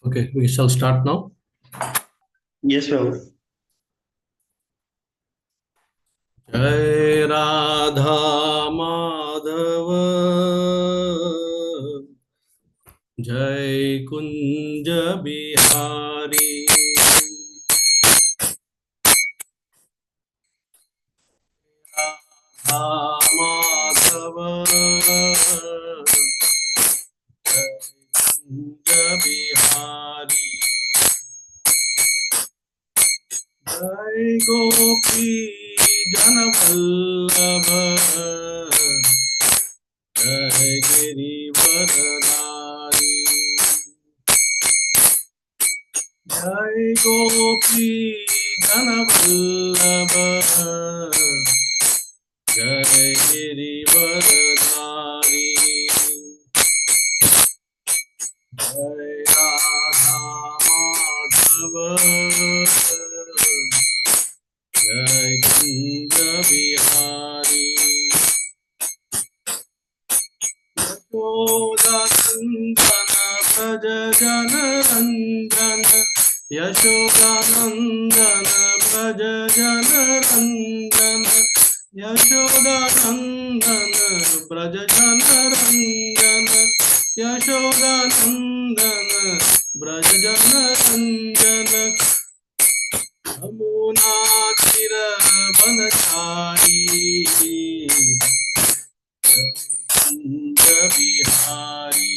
Okay, we shall start now. Yes, Prabhu. Jai Radha Madhava Jai Kunja Bihari Radha Madhava Jai Kunja Bihari Jai Gopi Janavallabha Jai Girivaradari Jai Gopi Janavallabha Jai Girivaradari Jai Radha Madhava Jai Kunja Bihari Yashodanandana Braja Jana Ranjana Yashodanandana Braja Jana Ranjana Yashodanandana Braja Jana Ranjana Yashodanandana Braja Jana Ranjana Yamuna Tira Banachari Kunja Bihari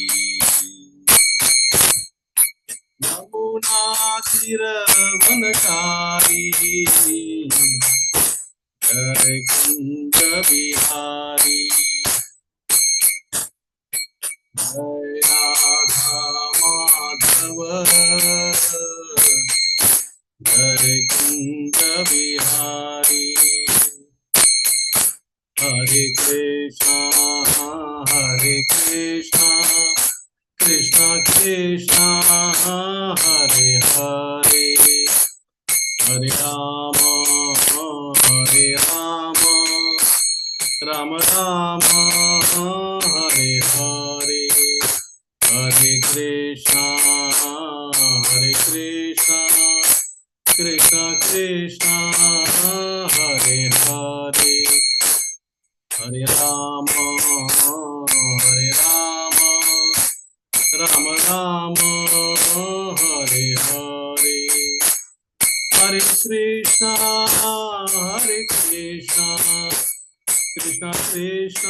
Yamuna Tira Banachari Jai Kunja Bihari Jai Radha Madhava Jai Kunja Bihari Hare Krishna Krishna Krishna Hare Hare Hare Rama Rama Rama Hare Hare Hare Krishna Krishna Krishna Hare Hare Hare Rama Rama Rama Hare Hare Hare Krishna Krishna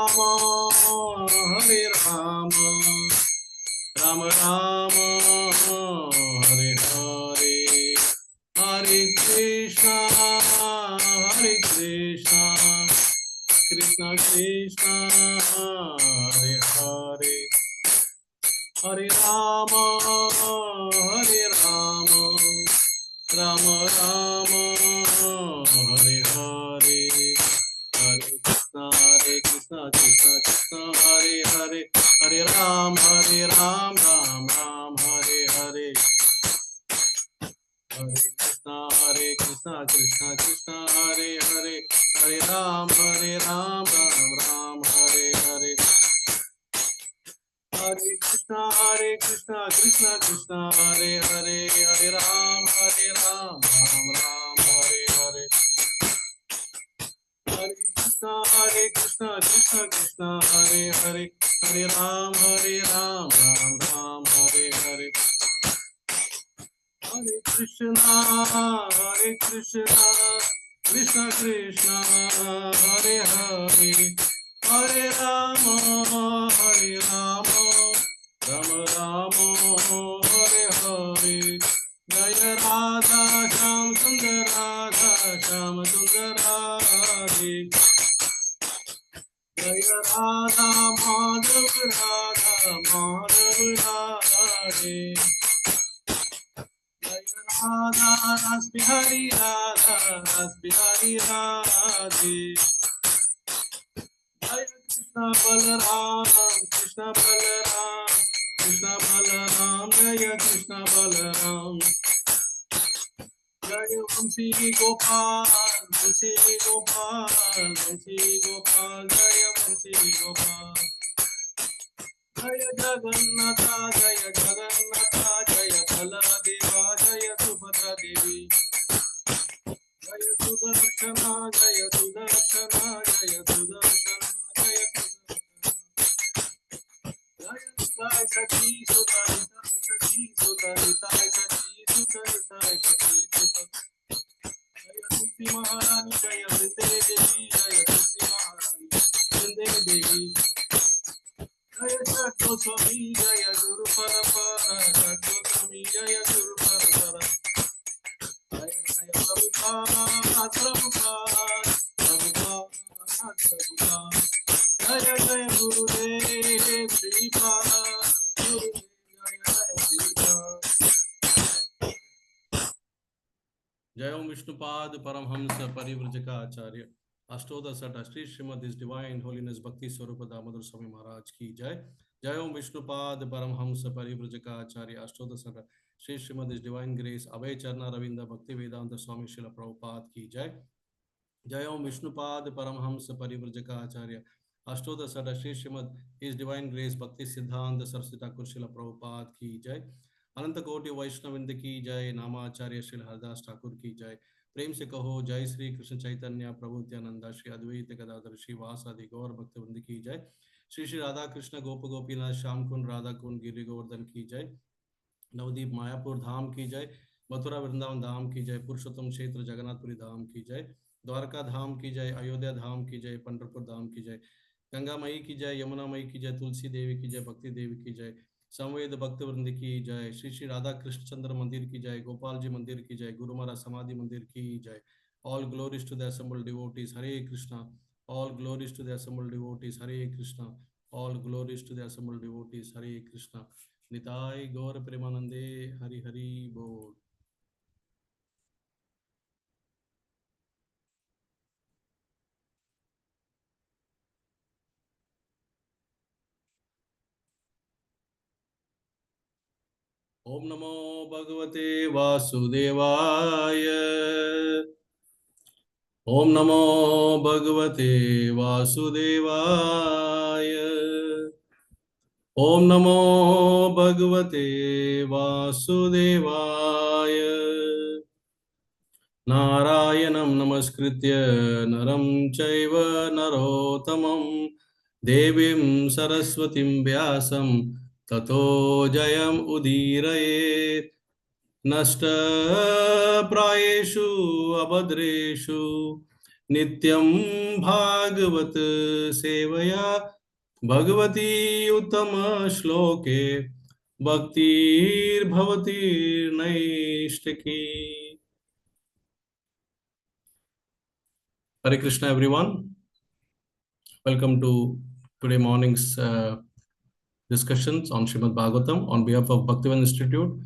Krishna Hare Hare Hare Rama Rama Rama Hare Hare Hare Krishna Krishna Krishna Hare Hare Hare Rama Rama Rama Hare Hare Hare Krishna Krishna Krishna Hare Hare Hare Ram Ram Ram Hare Hare Hare Krishna Krishna Krishna Hare Hare Hare Ram Ram Hare Hare Hare Krishna Krishna Krishna Hare Hare Hare Ram Ram Hare Hare Hare Krishna Krishna Krishna Hare Hare Hare Ram Ram Hare Hare Hare Krishna Krishna Krishna Hare Hare Hare Rama Rama Rama Hare Hare Jaya Radha Shyam Sundar Radha Shyam Sundar Radhe Jaya Radha Madhav Radhe Jaya Radha Ras Bihari Radhe Jaya Krishna Balaram Jaya Krishna Balaram Jaya Vamsi Gopal Jaya Vamsi Gopal जय जगन्नाथ जय जगन्नाथ जय बलदेवा जय सुभद्रा देवी जय सुदर्शन जय सुदर्शन जय सुदर्शन जय जय सखी सुता सखी सुता सखी सुता सखी सुता जय तुलसी महारानी जय वृंदे देवी जय तुलसी महारानी वृंदे देवी जय षट्कोशमी जय गुरु परपरा षट्कोशमी जय गुरु परपरा जय जय प्रभुपाद प्रभुपाद प्रभुपाद प्रभुपाद जय जय गुरुदेव श्रीपाद गुरुदेव जय जय श्रीपाद जय ओम विष्णुपाद परमहंस परिव्रजका आचार्य अष्टोदश श्री श्रीमद इस डिवाइन होलीनेस भक्ति स्वरूप दामोदर स्वामी महाराज की जय। जय ओम विष्णुपाद परमहंस परिव्रजका आचार्य अष्टोदश श्री श्रीमद इस डिवाइन ग्रेस अभय चरण रविंद्र भक्ति वेदांत स्वामी शिल प्रभुपाद की जय। जय ओम विष्णुपाद परमहंस परिव्रजका आचार्य अष्टोदश श्री श्रीमद इस डिवाइन ग्रेस भक्ति सिद्धांत सरस्वती ठाकुर शिल प्रभुपाद की जय। अनंत कोटि वैष्णविंद की जय। नामाचार्य श्री हरदास ठाकुर की जय। प्रेम से कहो जय श्री कृष्ण चैतन्य प्रभु नित्यानंद श्री अद्वैत गदाधर श्री वासादि गौर भक्तवृंद की जय। श्री श्री राधा कृष्ण गोप गोपीनाथ श्याम कुंड राधा कुंड गिरि गोवर्धन की जय। नवदीप मायापुर धाम की जय। मथुरा वृंदावन धाम की जय। पुरुषोत्तम क्षेत्र जगन्नाथपुरी धाम की जय। द्वारका धाम की जय। अयोध्या धाम की जय। पंढरपुर धाम की जय। गंगा मई की जय। यमुना मई की जय। तुलसी देवी की जय। भक्ति देवी की जय। संवेद भक्त वृंद की जय। श्री श्री राधा कृष्ण चंद्र मंदिर की जय। गोपाल जी मंदिर की जय। गुरु महाराज समाधि मंदिर की जय। All glories to the assembled devotees. Hare Krishna. All glories to the assembled devotees. Hare Krishna. All glories to the assembled devotees. Hare Krishna. Nitai Gaur Premanande Hari Hari बोल। ओम नमो भगवते वासुदेवाय। ओम नमो भगवते वासुदेवाय। ओम नमो भगवते वासुदेवाय। नारायणं नमस्कृत्य नरं चैव नरोत्तमं देवीं सरस्वतीं व्यासं ततो जयम् उदीरयेत्। नष्टप्रायेषु अभद्रेषु नित्यं भागवत सेवया Bhagwati उत्तमश्लोके भक्तिर्भवति नैष्टिकी। Hare Krishna everyone. Welcome to today morning's discussions on Srimad Bhagavatam on behalf of Bhaktivedanta Institute.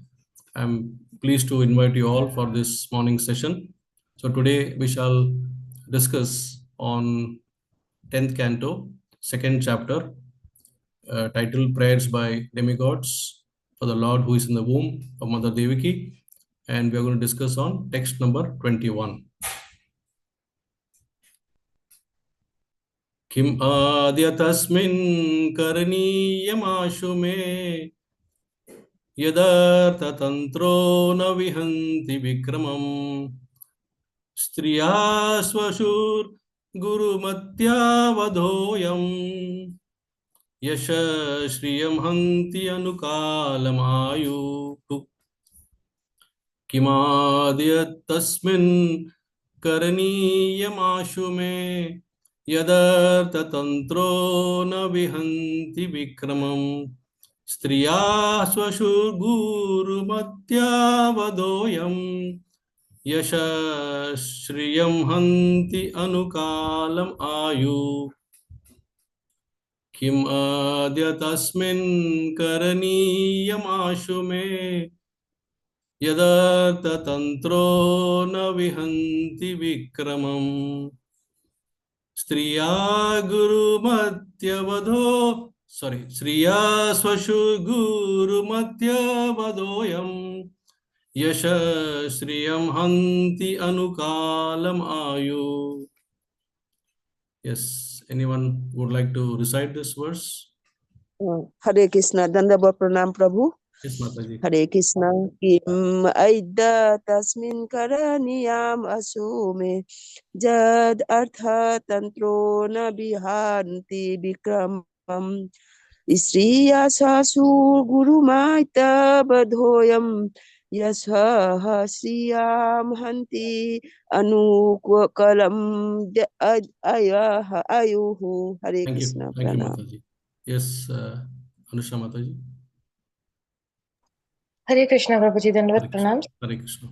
I'm pleased to invite you all for this morning session. So today we shall discuss on 10th canto, second chapter, titled Prayers by Demigods for the Lord who is in the womb of Mother Devaki, and we are going to discuss on text number 21. किम आद्य तस्मिन् करणीयमाशु मे यदर्थतन्त्रो न विहन्ति विक्रमम् स्त्रिया स्वशुर्गुरुमत्यावधोऽयम् यशश्रियं हन्ति अनुकालमायुः। किमाद्य तस्मिन् करणीयमाशु मे यदर्थतन्त्रो न विहन्ति विक्रमम् स्त्रिया स्वशुर्गुरुमत्यावधोऽयम् यशश्रियं हन्ति अनुकालम् आयुः। किम् अद्य तस्मिन् करणीयमाशु मे यदर्थतन्त्रो न विहन्ति विक्रमम् स्त्रिया स्त्रिया स्वशुर्गुरुमत्यावधोऽयम् यशश्रियं हन्ति अनुकालम् आयुः। Yes, anyone would like to recite this verse? Hare Krishna, Dandava Pranam Prabhu. Yes, Mataji. Hare Krishna. Kim aidya tasmin karaniyam asume jad artha tantro na bihanti vikramam Istriya sasu guru maita badhoyam yasha sriyam hanti anukalam ayuhu. Hare Thank you. Krishna Thank you, Pranam. Mataji. Yes, Anusha Mataji. हरे कृष्ण प्रभुजी दंडवत Hare Krishna. प्रणाम Hare Krishna.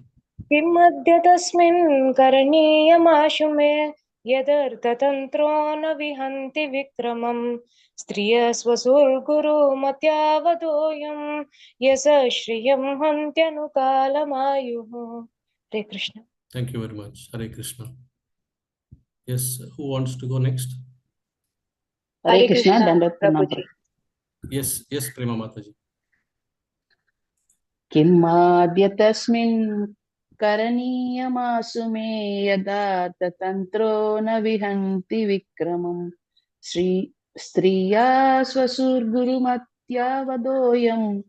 किमद्य तस्मिन् करणीयमाशु मे यदर्थतन्त्रो न विहन्ति विक्रमम् स्त्रियस्वसुर्गुरुमत्यावदोऽयं यश श्रियं हन्त्यनुकालमायुः हरे Krishna Thank you very much. Hare Krishna. Yes, who wants to go next? Hare Krishna, Dandavat Pranam. Yes, yes, Prema Mataji. Kimadya tasmin karaniyamasu me yada tatantro na vihanti vikramam striya swasurgurumatya vadoyam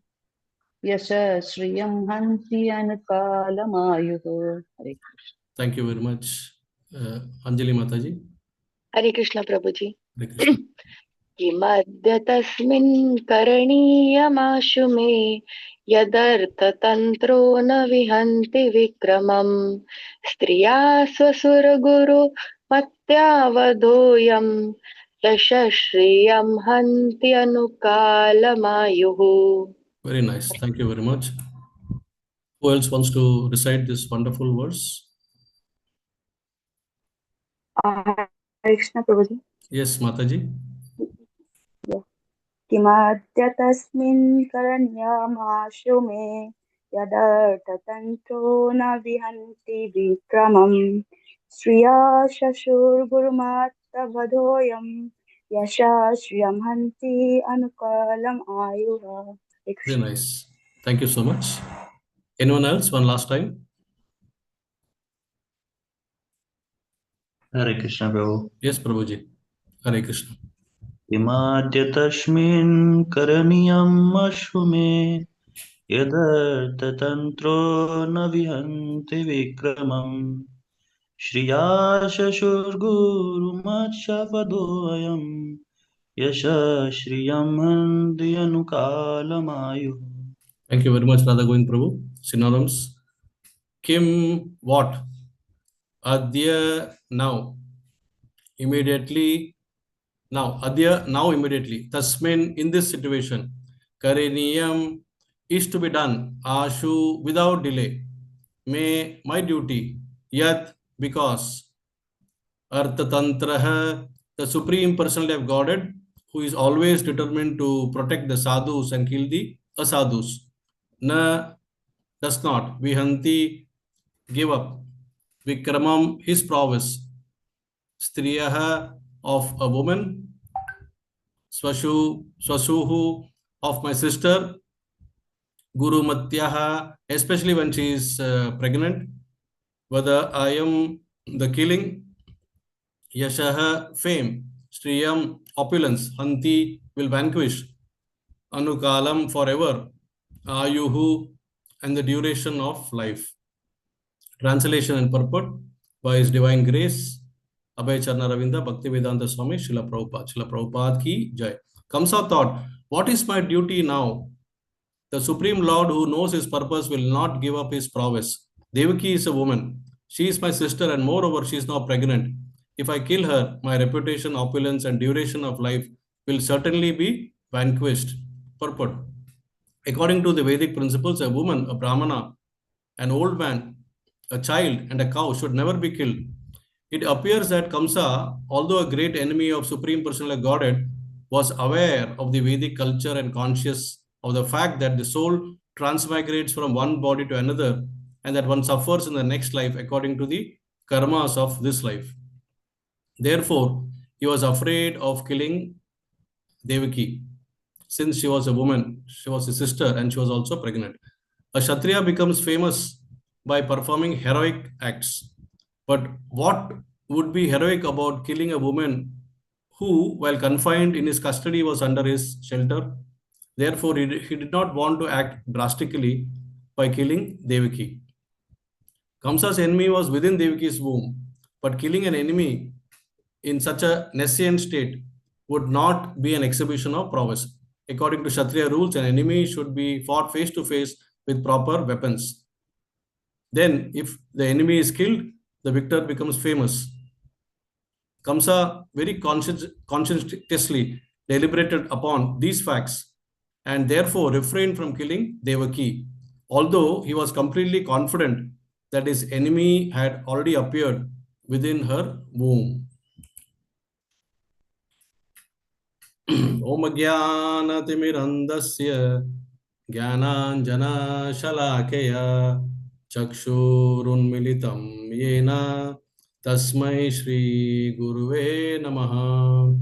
yasha shriyam hanti anukalamayuho. Hare Krishna. Thank you very much. Anjali Mataji. Hare Krishna Prabhuji Hare Krishna. किमद्य तस्मिन् करणीयमाशु मे यदर्थतन्त्रो न विहन्ति विक्रमम् स्त्रिया स्वसुरगुरुमत्यावधूयम् यशश्रियं हन्ति अनुकालमायुः. Very nice. Thank you very much. Who else wants to recite this wonderful verse? Hare Krishna Prabhuji. Yes, Mataji. किमाद्य तस्मिन् करण्यमाशु मे यदर्थतन्त्रो न विहन्ति विक्रमम् श्रिया शशुर्गुरुमात्तवधोऽयं यशा श्रियं हन्ति अनुकालम् आयुः. Very nice. Thank you so much. Anyone else? One last time. Hare Krishna, Prabhu. Yes, Prabhuji. Hare Krishna. Imadya tasmin karaniyam ashvume yadartatantro na vihanti vikramam Shriya shashurguru matshapadoyam yasha shriyam handi anukalamayu. Thank you very much, Radha Govind Prabhu. Synonyms. Kim, what? Adya, now. Immediately. Now. Adya, now, immediately. Tasmin, in this situation. Kareniyam, is to be done. Ashu, without delay. May, my duty. Yat, because. Arthatantraha, the Supreme Personality of Godhead, who is always determined to protect the sadhus and kill the asadhus. Na, does not. Vihanti, give up. Vikramam, his prowess. Striyaha, of a woman. Swasuhu, of my sister. Guru Matyaha, especially when she is pregnant. Whether I am the killing. Yashaha, fame. Shriyam, opulence. Hanti, will vanquish. Anukalam, forever. Ayuhu, and the duration of life. Translation and purport by His Divine Grace, Abhay Charna Ravinda, Bhaktivedanta Swami, Srila Prabhupada. Srila Prabhupada ki jai. Kamsa thought, what is my duty now? The Supreme Lord who knows his purpose will not give up his prowess. Devaki is a woman. She is my sister and moreover she is now pregnant. If I kill her, my reputation, opulence and duration of life will certainly be vanquished. Purport. According to the Vedic principles, a woman, a brahmana, an old man, a child and a cow should never be killed. It appears that Kamsa, although a great enemy of Supreme Personality Godhead, was aware of the Vedic culture and conscious of the fact that the soul transmigrates from one body to another and that one suffers in the next life according to the karmas of this life. Therefore, he was afraid of killing Devaki. Since she was a woman, she was a sister and she was also pregnant. A Kshatriya becomes famous by performing heroic acts. But what would be heroic about killing a woman who, while confined in his custody, was under his shelter. Therefore, he did not want to act drastically by killing Devaki. Kamsa's enemy was within Devaki's womb, but killing an enemy in such a nascent state would not be an exhibition of prowess. According to Kshatriya rules, an enemy should be fought face to face with proper weapons. Then, if the enemy is killed, the victor becomes famous. Kamsa very conscientiously deliberated upon these facts and therefore refrained from killing Devaki, although he was completely confident that his enemy had already appeared within her womb. Om Jnanatimirandasya Jnananjana-shalakaya Chakshurunmilitam Yena Tasmai Shri Guruve Namaha.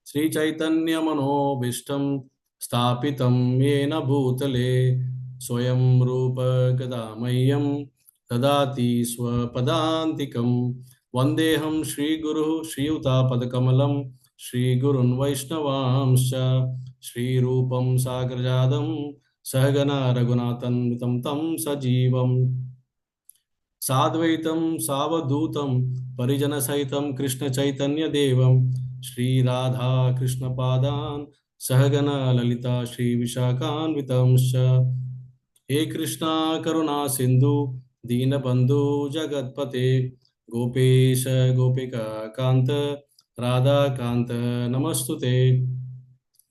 Sri Chaitanya Manobishtam Stapitam Yena Bhutale Swayam Rupa Gadamayam Dadati Swapadantikam Vandeham Shri Guru Shri Yuta Padakamalam Shri Gurun Vaishnavamscha Shri Rupam Sagrajadam Sahagana Raghunathan Vitam Tam Sajivam Sadvaitam Savadutam Parijana Saitam Krishna Chaitanya Devam Shri Radha Krishna Padan Sahagana Lalita Shri Vishakan Vitamsha He Krishna Karuna Sindhu Dina Bandhu Jagatpate Gopesha Gopika Kanta Radha Kanta Namastute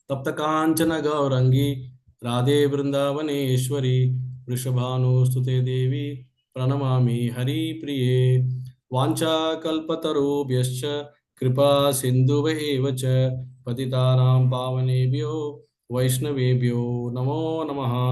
Tapta Kanchana Gaurangi Radhe Vrindavaneshwari Vrishabhanu Stute Devi Pranamami Hari Priye Vancha Kalpatarubhyascha Kripa Sindhuve Evacha Patitanam Pavanebhyo Vaishnavebhyo Namo Namaha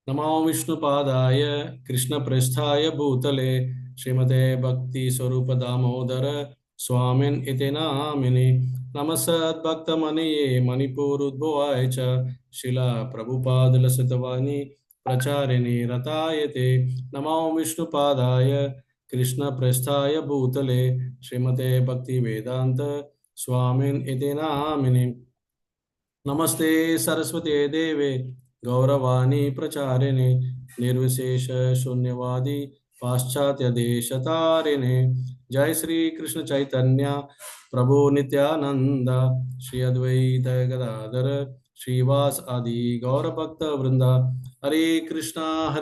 Namo Vishnu Padaya Krishna Prasthaya Bhutale Srimate Bhakti Swarupa Damodara Swamin Itena Namini Namasad Bhakta Maniye Manipur Udbhavaicha Shila Prabhupada Lasatavani Pracharini Ratayate Namo Vishnu Padaya Krishna Prasthaya Bhutale Srimate Bhaktivedanta Swamin Itena Namini Namaste Saraswati Deve Gauravani Pracharine Nirvishesha Shunyavadi Paschatya Deshatarine Jai Sri Krishna Chaitanya Prabhu Nityananda Shri Advaita Gadadhara Srivas Adi Gaura Bhakta Vrinda Hare Krishna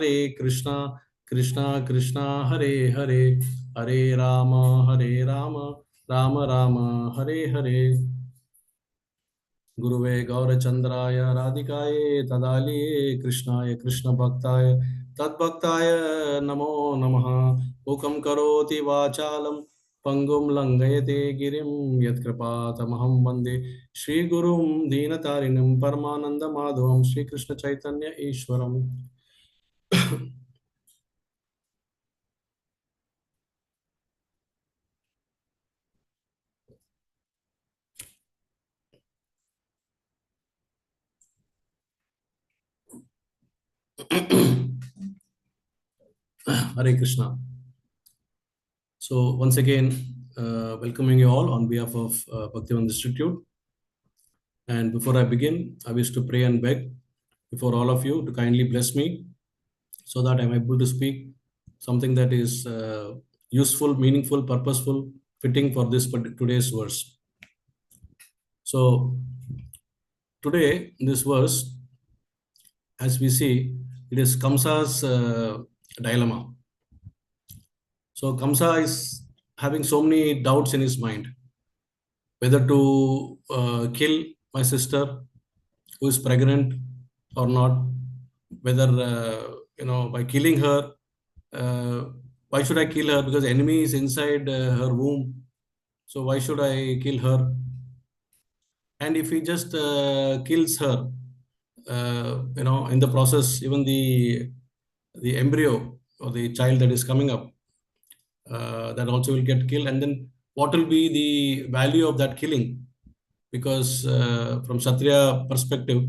Krishna Krishna Hare Hare Hare Rama Rama Rama Hare Hare Guruve Gaurachandraya Radhikaye Tadaliye Krishnaya Krishna Bhaktaye Tadbhaktaya Namo Namaha Ukam Karoti Vachalam Pangum Langayate Girim Yatkrapatamaham Vande Shri Gurum Deenatarinam Paramananda Madhavam Shri Krishna Chaitanya Ishwaram. Hare Krishna. So once again, welcoming you all on behalf of Bhaktivedanta Institute. And before I begin, I wish to pray and beg before all of you to kindly bless me so that I'm able to speak something that is useful, meaningful, purposeful, fitting for this today's verse. So today, in this verse, as we see, it is Kamsa's dilemma. So Kamsa is having so many doubts in his mind, whether to kill my sister who is pregnant or not, whether, by killing her, why should I kill her? Because the enemy is inside her womb. So why should I kill her? And if he just kills her, in the process, even the embryo or the child that is coming up, that also will get killed. And then what will be the value of that killing? Because from Kshatriya perspective,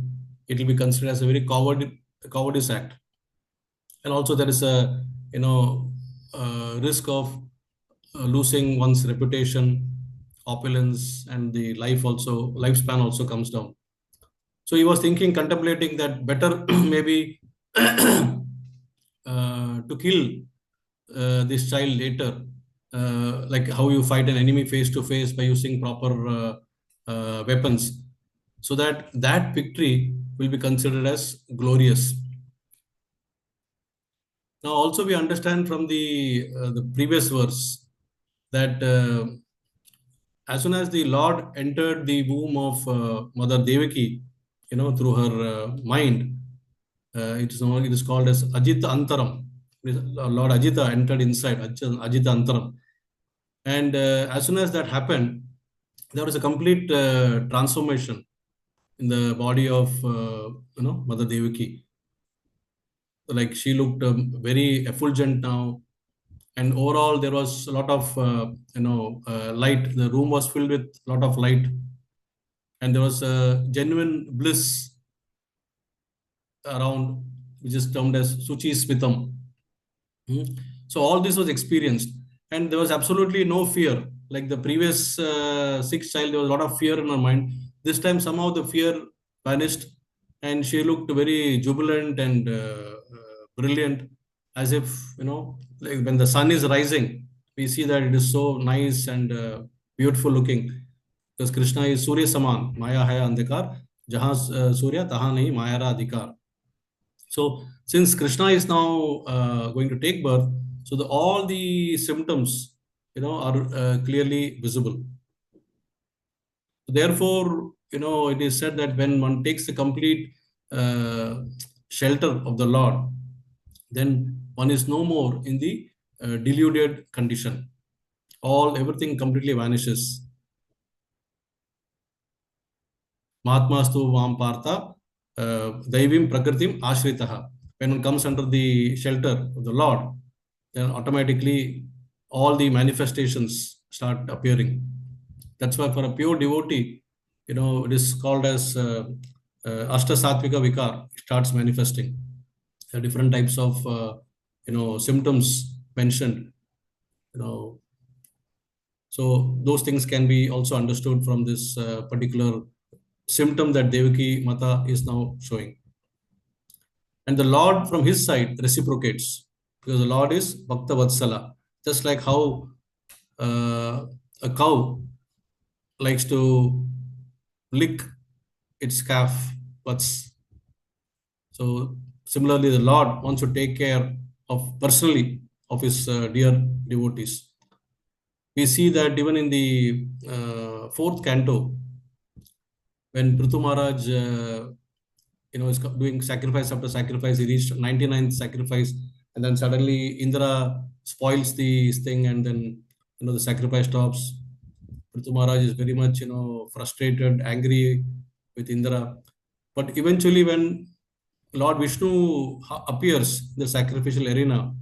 it will be considered as a very cowardice act. And also there is a risk of losing one's reputation opulence, and the lifespan also comes down. So he was thinking, contemplating that better maybe to kill this child later, like how you fight an enemy face to face by using proper weapons, so that that victory will be considered as glorious. Now, also we understand from the previous verse that as soon as the Lord entered the womb of Mother Devaki, through her mind, it is called as Ajita Antaram. Lord Ajita entered inside Ajita Antaram, and as soon as that happened, there was a complete transformation in the body of Mother Devaki. Like she looked very effulgent now, and overall there was a lot of light. The room was filled with a lot of light, and there was a genuine bliss around, which is termed as Suchi Smitham. So all this was experienced, and there was absolutely no fear. Like the previous sixth child, there was a lot of fear in her mind. This time, somehow the fear vanished, and she looked very jubilant and brilliant, as if like when the sun is rising, we see that it is so nice and beautiful looking. Because Krishna is Surya Saman, Maya hai andhikar, jahan Surya tahan nahi Maya ra adhikar. So since Krishna is now going to take birth, so all the symptoms, are clearly visible. Therefore, it is said that when one takes the complete shelter of the Lord, then one is no more in the deluded condition. Everything completely vanishes. Mahatmastu Vam Partha Daivim Prakritim Ashritaha. When one comes under the shelter of the Lord, then automatically all the manifestations start appearing. That's why for a pure devotee, it is called as Ashta Sattvika Vikar. It starts manifesting. There are different types of symptoms mentioned. So those things can be also understood from this particular symptom that Devaki Mata is now showing. And the Lord from his side reciprocates, because the Lord is Bhakta Vatsala. Just like how a cow likes to lick its calf butts. So similarly, the Lord wants to take care of personally of his dear devotees. We see that even in the fourth canto, when Prithu Maharaj is doing sacrifice after sacrifice, he reached 99th sacrifice, and then suddenly Indra spoils this thing, and then the sacrifice stops. Prithu Maharaj is very much frustrated, angry with Indra. But eventually, when Lord Vishnu appears in the sacrificial arena,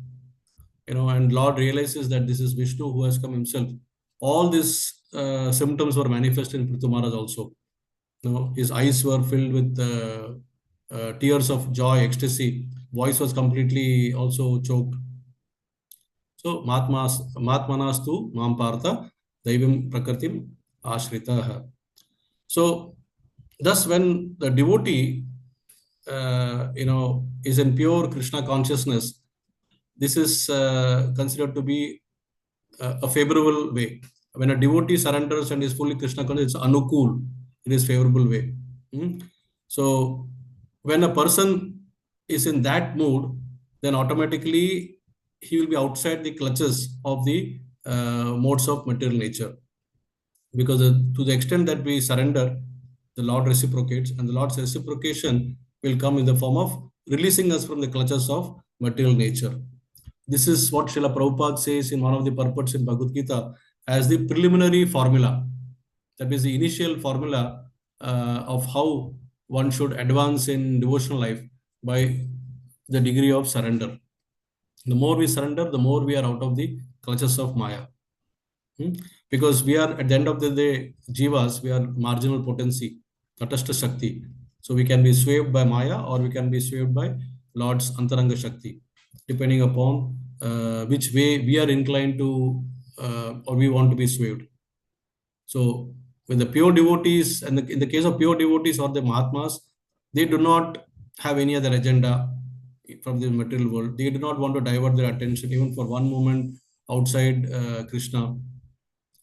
and Lord realizes that this is Vishnu who has come himself, all these symptoms were manifested in Prithu Maharaj also. His eyes were filled with tears of joy, ecstasy. Voice was completely also choked. So, Matmanastu Mampartha Daivim Prakritim Ashritaha. So, thus when the devotee, is in pure Krishna consciousness, this is considered to be a favorable way. When a devotee surrenders and is fully Krishna conscious, it's anukul. It is favorable way. So when a person is in that mood, then automatically he will be outside the clutches of the modes of material nature. Because to the extent that we surrender, the Lord reciprocates, and the Lord's reciprocation will come in the form of releasing us from the clutches of material nature. This is what Srila Prabhupada says in one of the purports in Bhagavad Gita as the preliminary formula. That is the initial formula of how one should advance in devotional life by the degree of surrender. The more we surrender, the more we are out of the clutches of Maya. Because we are, at the end of the day, jivas, we are marginal potency, tatastha Shakti. So we can be swayed by Maya, or we can be swayed by Lord's Antaranga Shakti, depending upon which way we are inclined to or we want to be swayed. So with the pure devotees, and in the case of pure devotees or the Mahatmas, they do not have any other agenda from the material world. They do not want to divert their attention even for one moment outside Krishna,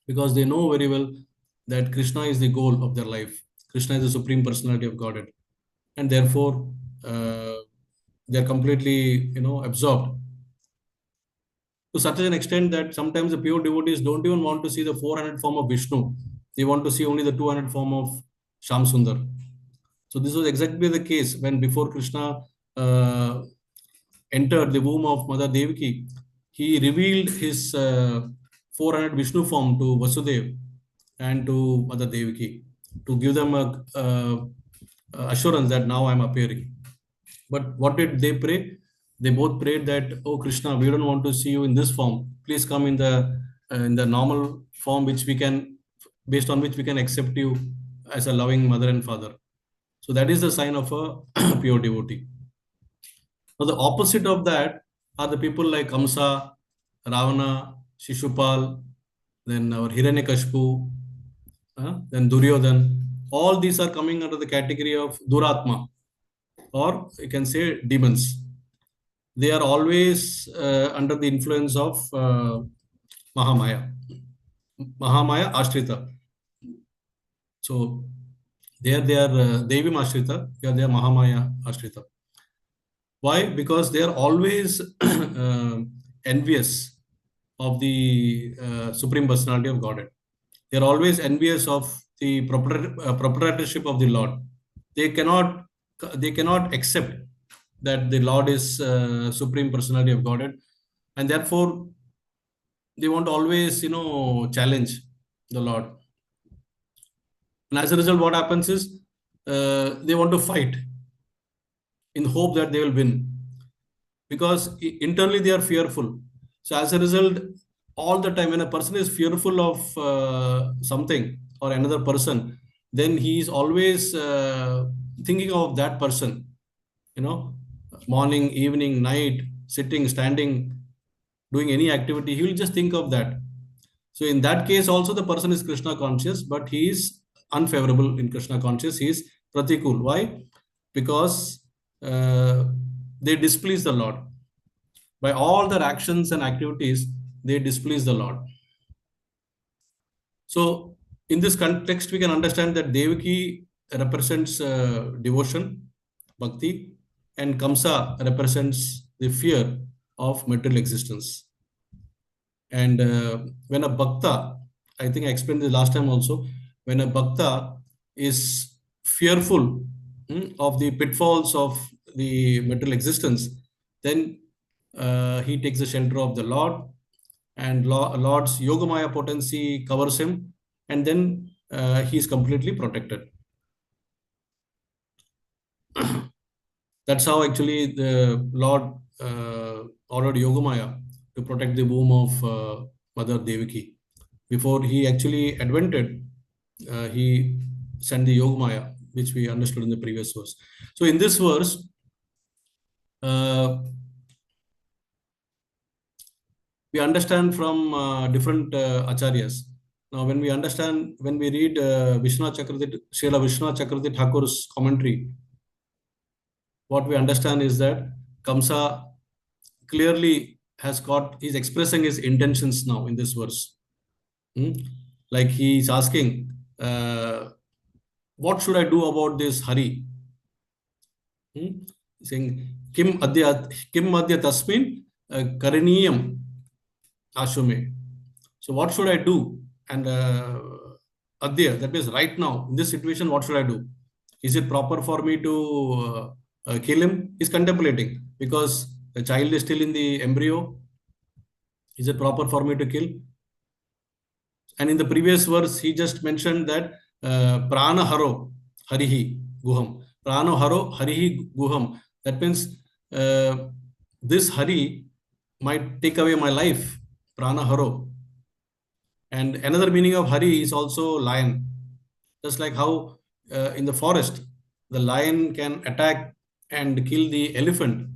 because they know very well that Krishna is the goal of their life. Krishna is the supreme personality of Godhead, and therefore they are completely, absorbed to such an extent that sometimes the pure devotees don't even want to see the 400 form of Vishnu. They want to see only the 200 form of Shyam Sundar. So this was exactly the case when before Krishna entered the womb of Mother Devaki, he revealed his 400 Vishnu form to Vasudev and to Mother Devaki to give them a assurance that now I am appearing. But what did they pray? They both prayed that, "Oh Krishna, we don't want to see you in this form. Please come in the normal form, which we can, based on which we can accept you as a loving mother and father." So that is the sign of a pure devotee. Now the opposite of that are the people like Kamsa, Ravana, Shishupal, then our Hiranyakashipu, then Duryodhan. All these are coming under the category of Duratma, or you can say demons. They are always under the influence of Mahamaya. Mahamaya Ashrita. So they are Devim Ashrita, they are Mahamaya Ashrita. Why? Because they are always envious of the Supreme Personality of Godhead. They are always envious of the proprietorship of the Lord. They cannot accept that the Lord is Supreme Personality of Godhead, and therefore they want to always, challenge the Lord. And as a result, what happens is they want to fight in hope that they will win, because internally they are fearful. So as a result, all the time when a person is fearful of something or another person, then he is always thinking of that person, morning, evening, night, sitting, standing, doing any activity, he will just think of that. So in that case also the person is Krishna conscious, but he is unfavorable in Krishna conscious. He is pratikul. Why? Because they displease the Lord. By all their actions and activities, they displease the Lord. So in this context, we can understand that Devaki represents devotion, bhakti, and Kamsa represents the fear of material existence. And when a bhakta, I think I explained this last time also, when a bhakta is fearful of the pitfalls of the material existence, then he takes the shelter of the Lord, and Lord's Yogamaya potency covers him, and then he is completely protected. That's how actually the Lord ordered Yogamaya to protect the womb of Mother Devaki. Before he actually advented, he sent the Yogamaya, which we understood in the previous verse. So in this verse, we understand from different acharyas. Now, when we read Vishwanath Chakravarti, Srila Vishwanath Chakravarti Thakur's commentary, what we understand is that Kamsa clearly he's expressing his intentions now in this verse. Like he's asking, what should I do about this Hari? Saying, Kim Adya Tasmin Karaniyam Ashume. So what should I do? And Adya, that means right now, in this situation, what should I do? Is it proper for me to kill him? He's contemplating because the child is still in the embryo. Is it proper for me to kill? And in the previous verse, he just mentioned that Prana Haro Harihi Guham. Prana Haro Harihi Guham. That means this Hari might take away my life. Prana Haro. And another meaning of Hari is also lion. Just like how in the forest, the lion can attack and kill the elephant.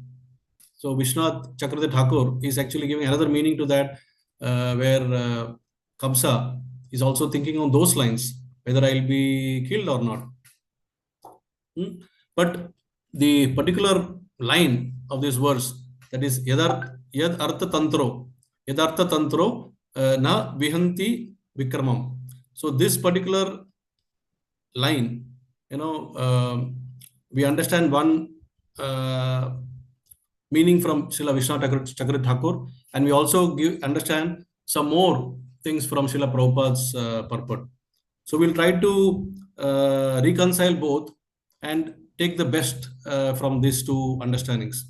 So Vishwanath Chakravarti Thakur is actually giving another meaning to that, where Kamsa is also thinking on those lines, whether I'll be killed or not. But the particular line of this verse, that is yad artha tantro na vihanti vikramam. So this particular line, we understand one meaning from Srila Vishnu Chakra Thakur, and we also understand some more things from Srila Prabhupada's purport. So we'll try to reconcile both and take the best from these two understandings.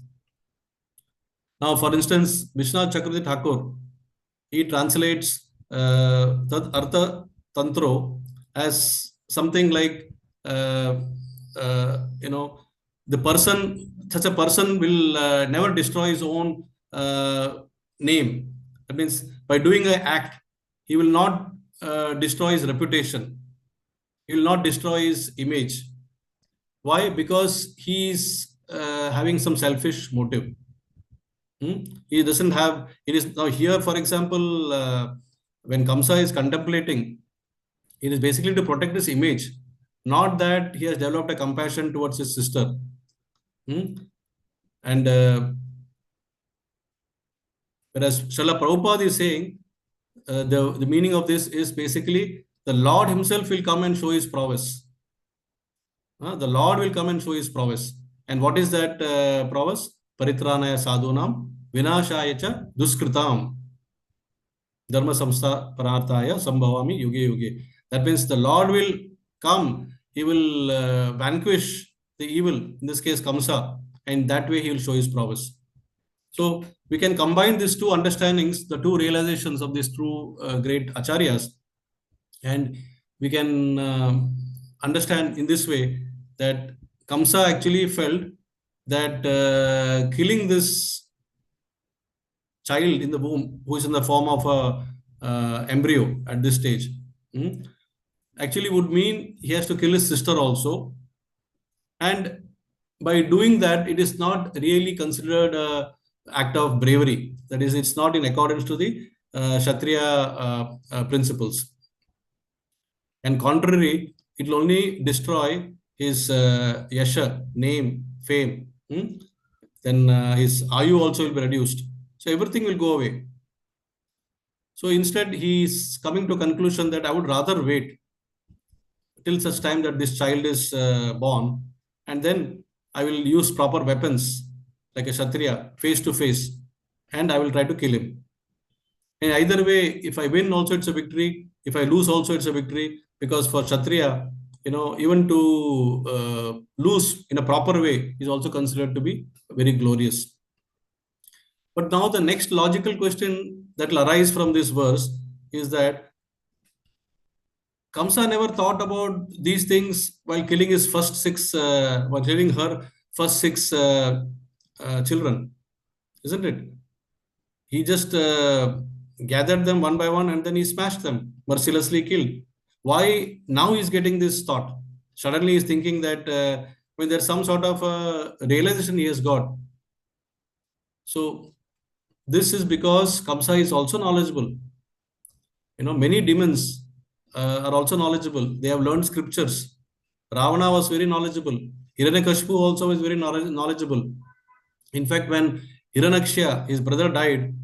Now, for instance, Vishnu Chakra Thakur, he translates Tad Artha Tantro as something like, the person, such a person will never destroy his own name. That means by doing an act, he will not destroy his reputation. He will not destroy his image. Why? Because he is having some selfish motive. He doesn't have, it is now here, for example, when Kamsa is contemplating, it is basically to protect his image, not that he has developed a compassion towards his sister. And whereas Srila Prabhupada is saying, the meaning of this is basically the Lord himself will come and show his prowess. The Lord will come and show his prowess. And what is that prowess? Paritranaya sadhunam vinashaya cha duskritam dharma samstha pararthaya sambhavami yuge yuge. That means the Lord will come, he will vanquish the evil, in this case Kamsa, and that way he will show his prowess. So we can combine these two understandings, the two realizations of these two great acharyas, and we can understand in this way that Kamsa actually felt that killing this child in the womb, who is in the form of a embryo at this stage, actually would mean he has to kill his sister also. And by doing that, it is not really considered an act of bravery. That is, it's not in accordance to the Kshatriya principles. And contrary, it will only destroy his yasha, name, fame. Then his ayu also will be reduced. So everything will go away. So instead, he is coming to a conclusion that I would rather wait till such time that this child is born, and then I will use proper weapons like a Kshatriya, face to face, and I will try to kill him. And either way, if I win also it's a victory, if I lose also it's a victory, because for Kshatriya, even to lose in a proper way is also considered to be very glorious. But now the next logical question that will arise from this verse is that Kamsa never thought about these things while killing his first six, while killing her first six children, isn't it? He just gathered them one by one and then he smashed them, mercilessly killed. Why now he's getting this thought? Suddenly he's thinking that there's some sort of realization he has got. So this is because Kamsa is also knowledgeable. Many demons are also knowledgeable. They have learned scriptures. Ravana was very knowledgeable. Hiranyakashipu also was very knowledgeable. In fact, when Hiranyaksha, his brother, died,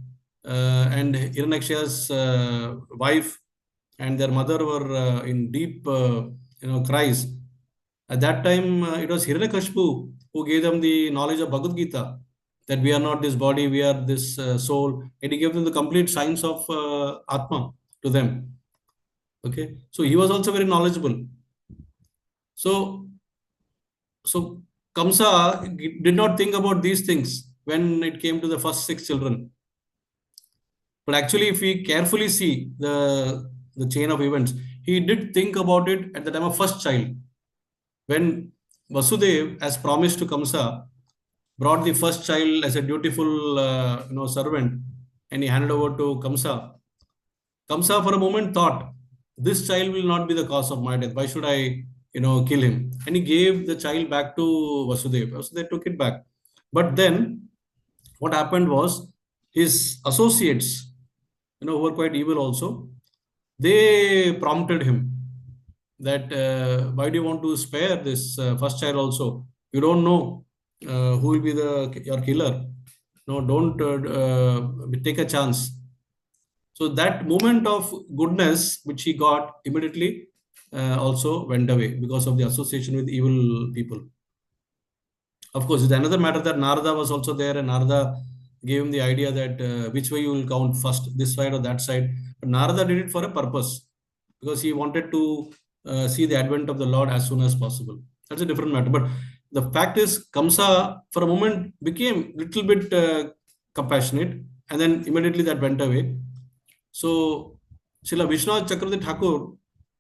and Hiranyaksha's wife and their mother were in deep, cries. At that time, it was Hiranyakashipu who gave them the knowledge of Bhagavad Gita, that we are not this body, we are this soul, and he gave them the complete science of Atma to them. Okay, so he was also very knowledgeable. So Kamsa did not think about these things when it came to the first six children. But actually, if we carefully see the chain of events, he did think about it at the time of first child. When Vasudev, as promised to Kamsa, brought the first child as a dutiful servant, and he handed over to Kamsa. Kamsa for a moment thought, this child will not be the cause of my death. Why should I, kill him? And he gave the child back to Vasudev. Vasudev took it back. But then what happened was his associates, who were quite evil also, they prompted him that why do you want to spare this first child also? You don't know who will be your killer. No, don't take a chance. So that moment of goodness which he got immediately also went away because of the association with evil people. Of course, it's another matter that Narada was also there, and Narada gave him the idea that which way you will count first, this side or that side. But Narada did it for a purpose because he wanted to see the advent of the Lord as soon as possible. That's a different matter. But the fact is, Kamsa for a moment became little bit compassionate, and then immediately that went away. So, Srila Vishwanath Chakravarti Thakur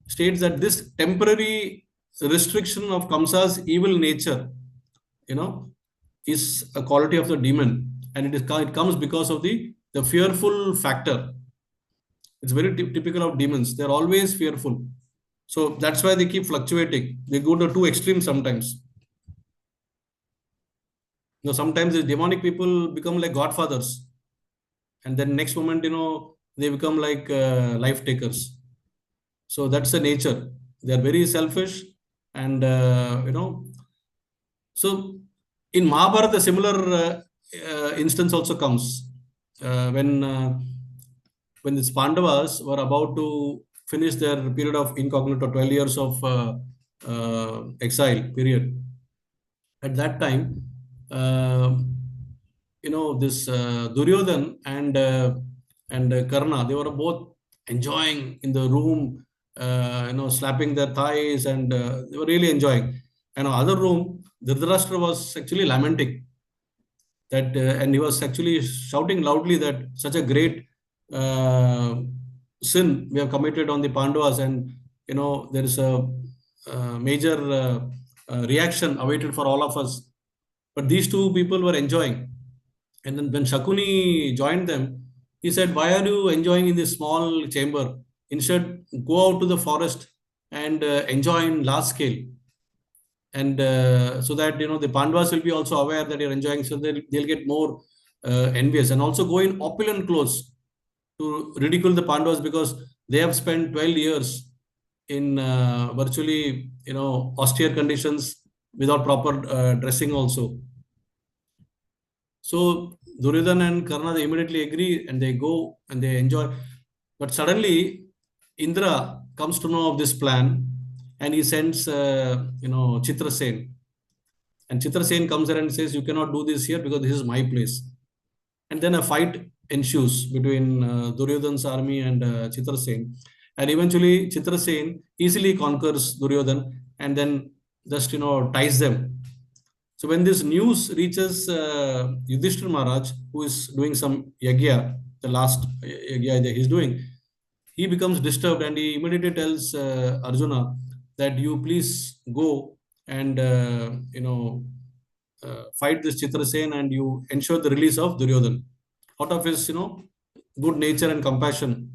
states that this temporary restriction of Kamsa's evil nature, is a quality of the demon, and it comes because of the fearful factor. It's very typical of demons. They're always fearful. So that's why they keep fluctuating. They go to two extremes sometimes. Sometimes the demonic people become like godfathers, and then next moment, they become like life takers. So that's the nature. They are very selfish, and so in Mahabharata, a similar instance also comes when these Pandavas were about to finish their period of incognito, 12 years of exile period. At that time, this Duryodhan and Karna, they were both enjoying in the room, slapping their thighs, and they were really enjoying. And other room, Dhritarashtra was actually lamenting that, and he was actually shouting loudly that such a great sin we have committed on the Pandavas, and there is a major reaction awaited for all of us. But these two people were enjoying. And then when Shakuni joined them, he said, "Why are you enjoying in this small chamber? Instead, go out to the forest and enjoy in large scale." And so that, the Pandavas will be also aware that you're enjoying, so they'll get more envious, and also go in opulent clothes to ridicule the Pandavas because they have spent 12 years in virtually, austere conditions without proper dressing also. So Duryodhana and Karna, they immediately agree and they go and they enjoy. But suddenly Indra comes to know of this plan, and he sends, Chitrasen. And Chitrasen comes there and says, "You cannot do this here because this is my place." And then a fight ensues between Duryodhana's army and Chitrasen. And eventually Chitrasen easily conquers Duryodhana and then just, ties them. So when this news reaches Yudhishthira Maharaj, who is doing some yagya, the last yagya that he's doing, he becomes disturbed and he immediately tells Arjuna that you please go and fight this Chitrasen and you ensure the release of Duryodhana out of his good nature and compassion.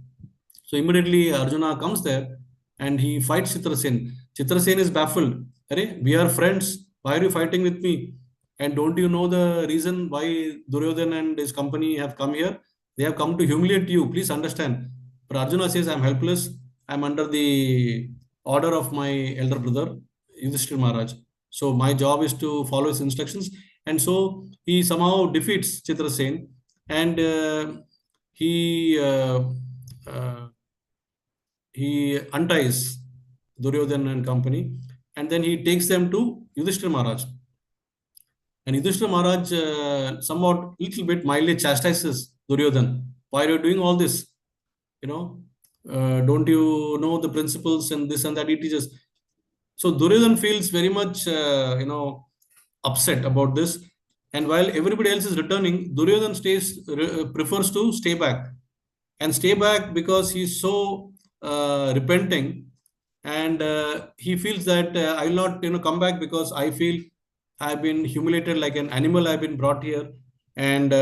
So immediately Arjuna comes there and he fights Chitrasen. Chitrasen is baffled. We are friends. Why are you fighting with me? And don't you know the reason why Duryodhana and his company have come here? They have come to humiliate you. Please understand. But Arjuna says, "I'm helpless. I'm under the order of my elder brother, Yudhishthira Maharaj. So my job is to follow his instructions." And so he somehow defeats Chitrasen, and he unties Duryodhana and company, and then he takes them to Yudhishthira Maharaj. And Yudhishthira Maharaj somewhat little bit mildly chastises Duryodhana. "Why are you doing all this? Don't you know the principles and this and that he teaches?" So Duryodhana feels very much, upset about this. And while everybody else is returning, Duryodhana prefers to stay back. And stay back because he's so repenting. And he feels that I will not, come back because I feel I've been humiliated like an animal. I've been brought here. And,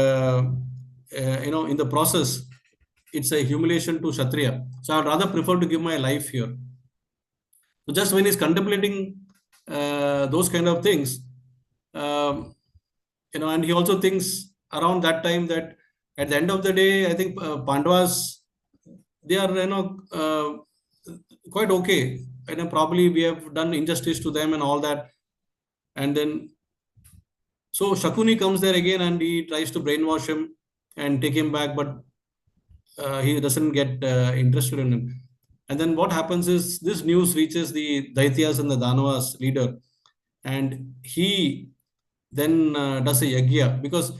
in the process, it's a humiliation to Kshatriya. So I'd rather prefer to give my life here. So just when he's contemplating those kind of things, and he also thinks around that time that at the end of the day, I think Pandavas, they are, quite okay. Probably we have done injustice to them and all that. And then, so Shakuni comes there again and he tries to brainwash him and take him back, but he doesn't get interested in him. And then what happens is this news reaches the Daityas and the Danavas leader, and he then does a yagya, because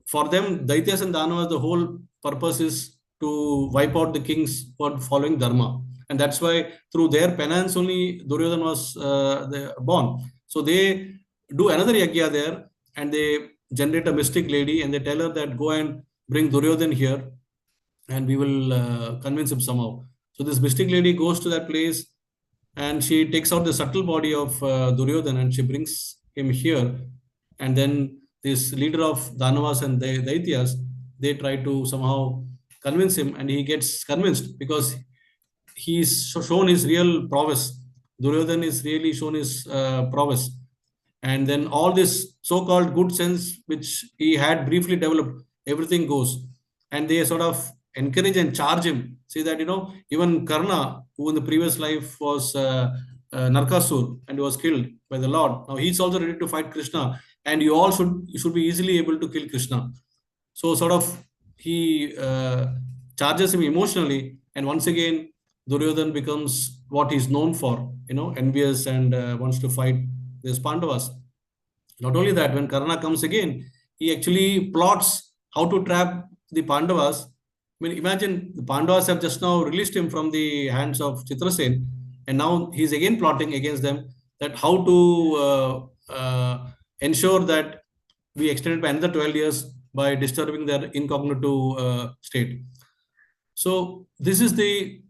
for them, Daityas and Danavas, the whole purpose is to wipe out the kings for following Dharma. And that's why through their penance only Duryodhana was born. So they do another yagya there, and they generate a mystic lady, and they tell her that go and bring Duryodhana here, and we will convince him somehow. So this mystic lady goes to that place, and she takes out the subtle body of Duryodhana and she brings him here. And then this leader of Danavas and the Daityas, they try to somehow convince him, and he gets convinced because he's shown his real prowess. Duryodhana is really shown his prowess. And then all this so-called good sense which he had briefly developed, everything goes. And they sort of encourage and charge him. Say that, even Karna, who in the previous life was Narkasur and was killed by the Lord, now he's also ready to fight Krishna. And you all should be easily able to kill Krishna. So sort of he charges him emotionally. And once again, Duryodhana becomes what he's known for, envious and wants to fight these Pandavas. Not only that, when Karna comes again, he actually plots how to trap the Pandavas. I mean, imagine the Pandavas have just now released him from the hands of Chitrasen, and now he's again plotting against them that how to ensure that we extend it by another 12 years by disturbing their incognito state. So this is the,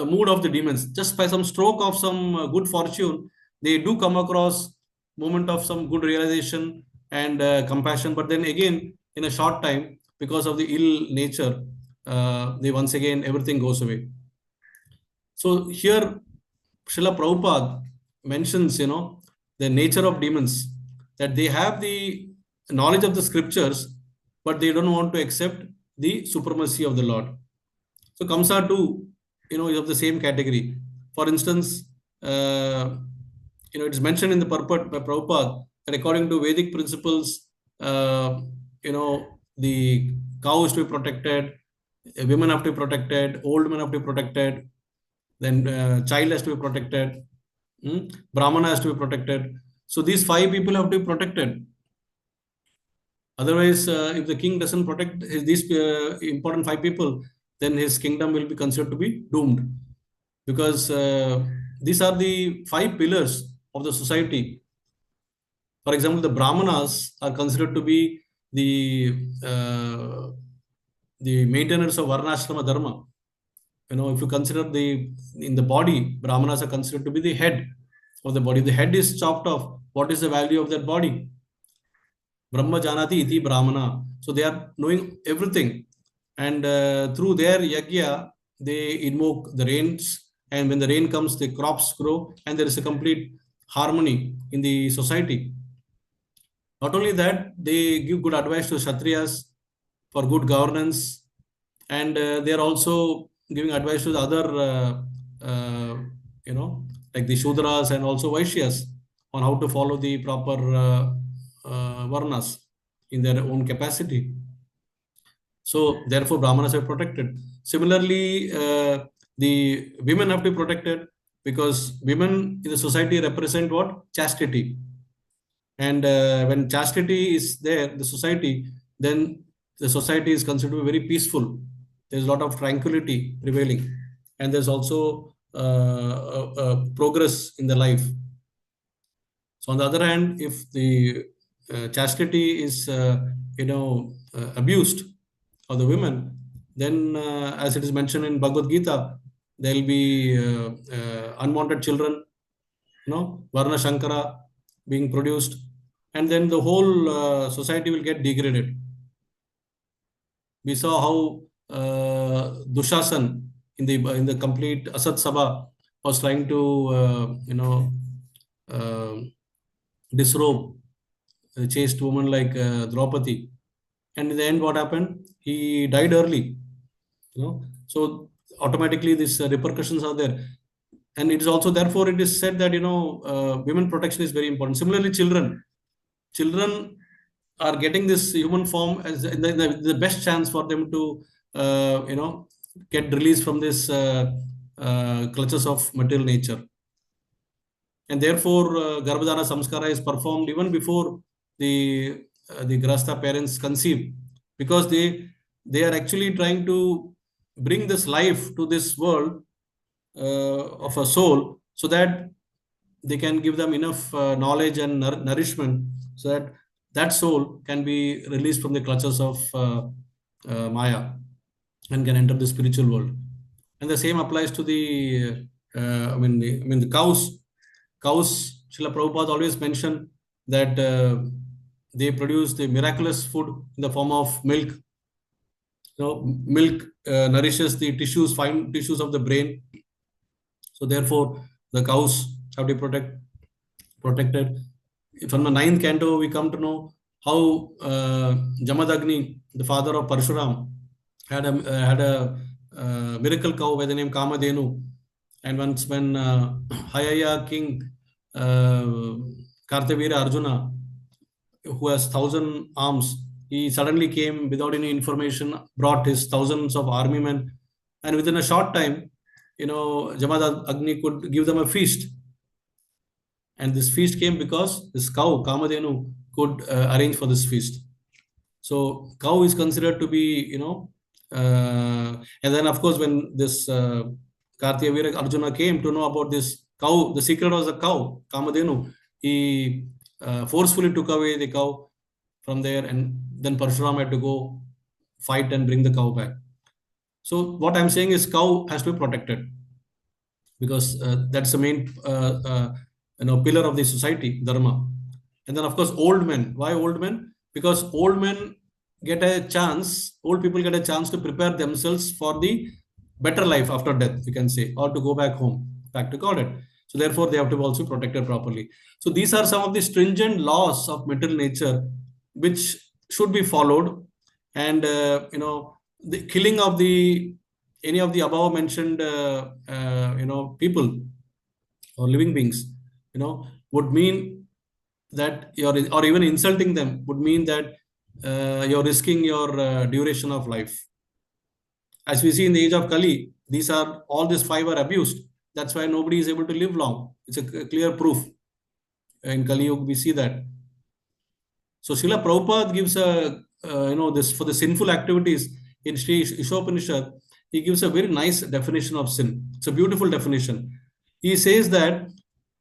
mood of the demons. Just by some stroke of some good fortune, they do come across moment of some good realization and compassion. But then again, in a short time, because of the ill nature, they once again, everything goes away. So here, Srila Prabhupada mentions, the nature of demons, that they have the knowledge of the scriptures, but they don't want to accept the supremacy of the Lord. So Kamsa too, is of the same category. For instance, it's mentioned in the purport by Prabhupada that according to Vedic principles, the cow is to be protected, women have to be protected, old men have to be protected, then child has to be protected, Brahmana has to be protected. So these 5 people have to be protected. Otherwise, if the king doesn't protect these important 5 people, then his kingdom will be considered to be doomed. Because these are the 5 pillars of the society. For example, the Brahmanas are considered to be the maintainers of Varnashrama Dharma. If you consider in the body, Brahmanas are considered to be the head of the body. The head is chopped off. What is the value of that body? Brahma Janati iti Brahmana. So they are knowing everything. And through their yagya, they invoke the rains. And when the rain comes, the crops grow. And there is a complete harmony in the society. Not only that, they give good advice to Kshatriyas for good governance. And they are also giving advice to the other, like the Shudras and also Vaishyas on how to follow the proper Varnas in their own capacity. So therefore, Brahmanas are protected. Similarly, the women have to be protected because women in the society represent what? Chastity. And when chastity is there in the society, then the society is considered to be very peaceful. There's a lot of tranquility prevailing. And there's also progress in the life. So on the other hand, if the chastity is, abused of the women, then as it is mentioned in Bhagavad Gita, there will be unwanted children, Varna Shankara being produced, and then the whole society will get degraded. We saw how Dushasan in the complete Asat Sabha was trying to, disrobe a chaste woman like Draupadi. And in the end, what happened? He died early. So automatically these repercussions are there. And it is also, therefore, it is said that, women protection is very important. Similarly, children are getting this human form as the best chance for them to, get released from this clutches of material nature. And therefore, Garbhadana Samskara is performed even before the Grasta parents conceive, because they are actually trying to bring this life to this world of a soul, so that they can give them enough knowledge and nourishment, so that that soul can be released from the clutches of Maya and can enter the spiritual world. And the same applies to the the cows. Cows, Srila Prabhupada always mentioned that they produce the miraculous food in the form of milk. Milk nourishes the tissues, fine tissues of the brain. So therefore, the cows have to be protected. From the 9th canto, we come to know how Jamadagni, the father of Parshuram, had a miracle cow by the name Kamadhenu. And once when Hayaya king Kartavira Arjuna, who has 1,000 arms, he suddenly came without any information, brought his thousands of army men, and within a short time, Jamadagni could give them a feast. And this feast came because this cow, Kamadhenu, could arrange for this feast. So cow is considered to be, and then of course when this Kartavira Arjuna came to know about this cow, the secret was the cow, Kamadhenu. He forcefully took away the cow from there, and then Parshuram had to go fight and bring the cow back. So what I'm saying is cow has to be protected, because that's the main pillar of the society, dharma. And then of course old men. Why old men? Because old people get a chance to prepare themselves for the better life after death, you can say, or to go back home, back to Godhead. So therefore they have to be also protected properly. So these are some of the stringent laws of material nature which should be followed. And the killing of any of the above mentioned people or living beings would mean that or even insulting them would mean that you're risking your duration of life. As we see in the age of Kali, all these 5 are abused. That's why nobody is able to live long. It's a clear proof. In Kali Yuga, we see that. So Srila Prabhupada gives this for the sinful activities in Sri Ishopanishad. He gives a very nice definition of sin. It's a beautiful definition. He says that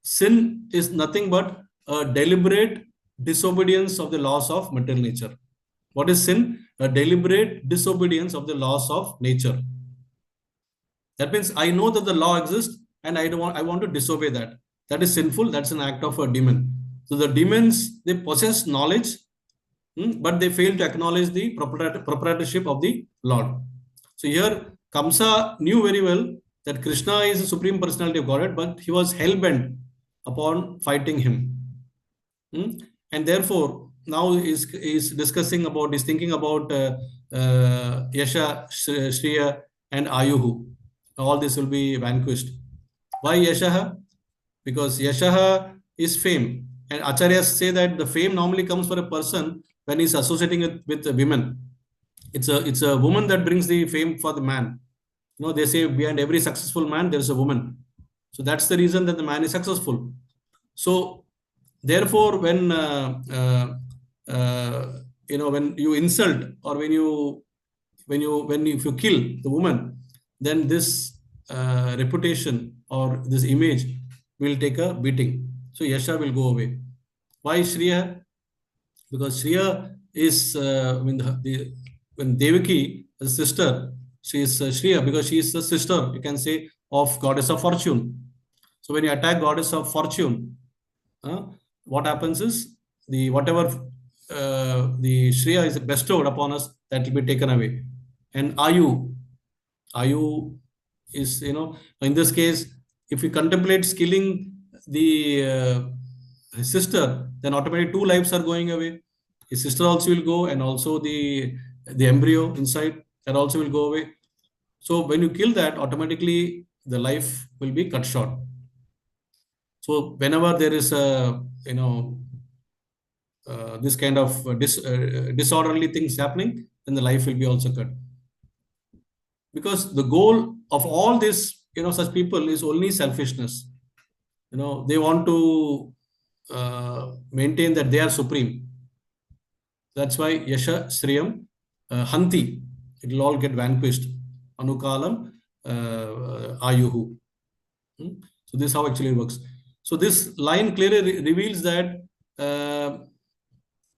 sin is nothing but a deliberate disobedience of the laws of material nature. What is sin? A deliberate disobedience of the laws of nature. That means I know that the law exists and I want to disobey that. That is sinful. That's an act of a demon. So the demons, they possess knowledge, but they fail to acknowledge the proprietorship of the Lord. So here Kamsa knew very well that Krsna is the Supreme Personality of Godhead, but he was hell-bent upon fighting him. And therefore, now is thinking about Yasha, Shriya, and Ayuhu. All this will be vanquished. Why Yashaha? Because Yashaha is fame. And Acharyas say that the fame normally comes for a person when he's associating with women. It's a woman that brings the fame for the man. They say behind every successful man, there is a woman. So that's the reason that the man is successful. So therefore, when when you insult or if you kill the woman, then this reputation or this image will take a beating. So Yasha will go away. Why Shriya? Because Shriya is when Devaki, the sister, she is Shriya because she is the sister, you can say, of goddess of fortune. So when you attack goddess of fortune, what happens is whatever the Shriya is bestowed upon us, that will be taken away. And Ayu is, in this case, if we contemplate killing the his sister, then automatically 2 lives are going away. His sister also will go, and also the embryo inside, that also will go away. So when you kill that, automatically the life will be cut short. So whenever there is a, this kind of disorderly things happening, then the life will be also cut. Because the goal of all this, such people is only selfishness. They want to maintain that they are supreme. That's why Yasha, Shriyam, Hanti, it will all get vanquished. Anukalam, Ayuhu. So this is how actually works. So this line clearly reveals that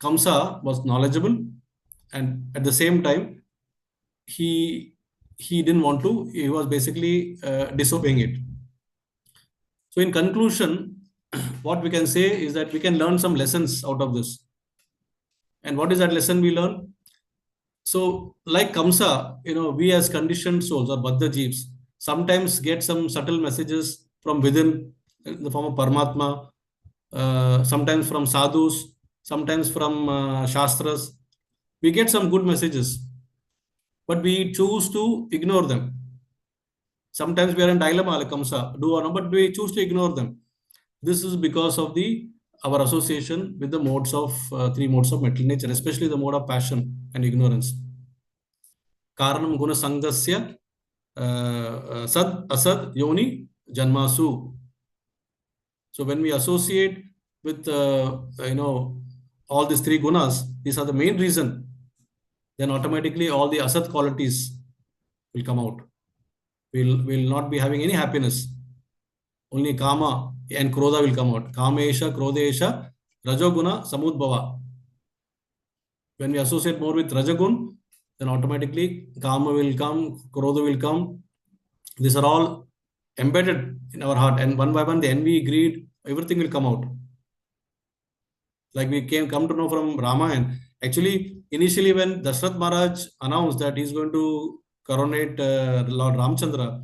Kamsa was knowledgeable, and at the same time, he didn't want to. He was basically disobeying it. So in conclusion, what we can say is that we can learn some lessons out of this. And what is that lesson we learn? So like Kamsa, we as conditioned souls or Baddha jeeps sometimes get some subtle messages from within in the form of Paramatma, sometimes from sadhus, sometimes from shastras. We get some good messages, but we choose to ignore them. Sometimes we are in dilemma like Kamsa, do or not, but we choose to ignore them. This is because of our association with the three modes of mental nature, especially the mode of passion and ignorance. Karanam guna sangasya sad asad yoni janmasu. So when we associate with all these three gunas, these are the main reason. Then automatically all the asad qualities will come out. We'll not be having any happiness. Only kama and krodha will come out. Kamesha, krodesha, rajoguna, samudbhava. When we associate more with rajagun, then automatically kama will come, krodha will come. These are all embedded in our heart, and one by one, the envy, greed, everything will come out. Like we come to know from Ramayana. Actually, initially when Dashrath Maharaj announced that he's going to coronate Lord Ramchandra,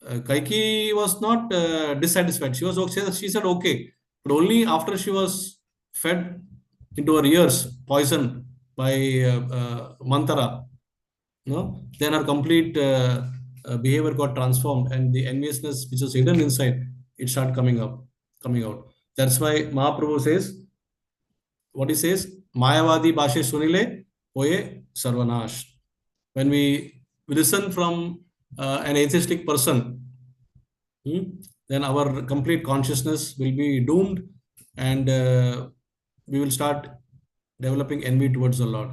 Kaikeyi was not dissatisfied. She was okay. She said okay, but only after she was fed into her ears poison by Mantara. Then her complete behavior got transformed, and the enviousness which was hidden inside, it started coming out. That's why Mahaprabhu says, what he says, Mayavadi Bhashe Sunile Oye Sarvanash. When we listen from an atheistic person, then our complete consciousness will be doomed, and we will start developing envy towards the Lord.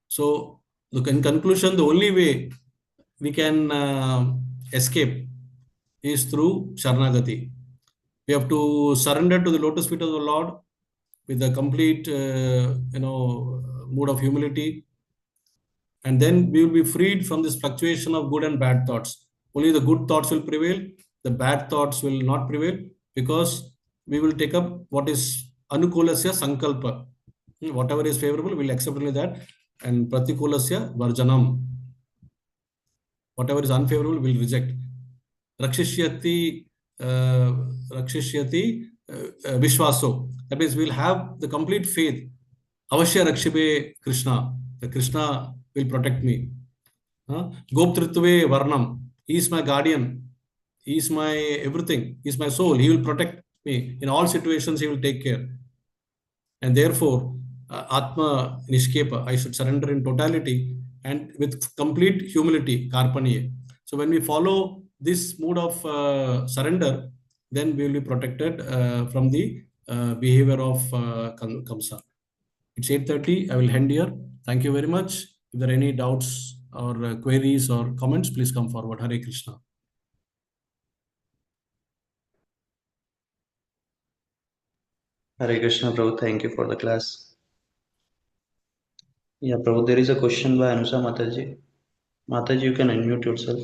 So, look, in conclusion, the only way we can escape is through Sharanagati. We have to surrender to the lotus feet of the Lord with a complete, mood of humility, and then we will be freed from this fluctuation of good and bad thoughts. Only the good thoughts will prevail. The bad thoughts will not prevail, because we will take up what is anukulasya sankalpa. Whatever is favorable, we'll accept only that. And pratikulasya varjanam. Whatever is unfavorable, we'll reject. Rakshishyati vishwaso. That means we'll have the complete faith. Avashya rakshibe Krishna. The Krishna will protect me. Goptritve varnam. He is my guardian. He is my everything. He is my soul. He will protect me. In all situations, he will take care. And therefore, Atma Nishkepa, I should surrender in totality and with complete humility, Karpaniye. So when we follow this mood of surrender, then we will be protected from the behavior of Kamsa. It's 8:30. I will end here. Thank you very much. If there are any doubts or queries or comments, please come forward. Hare Krishna. Hare Krishna, Prabhu. Thank you for the class. Yeah, Prabhu, there is a question by Anusa Mataji. Mataji, you can unmute yourself.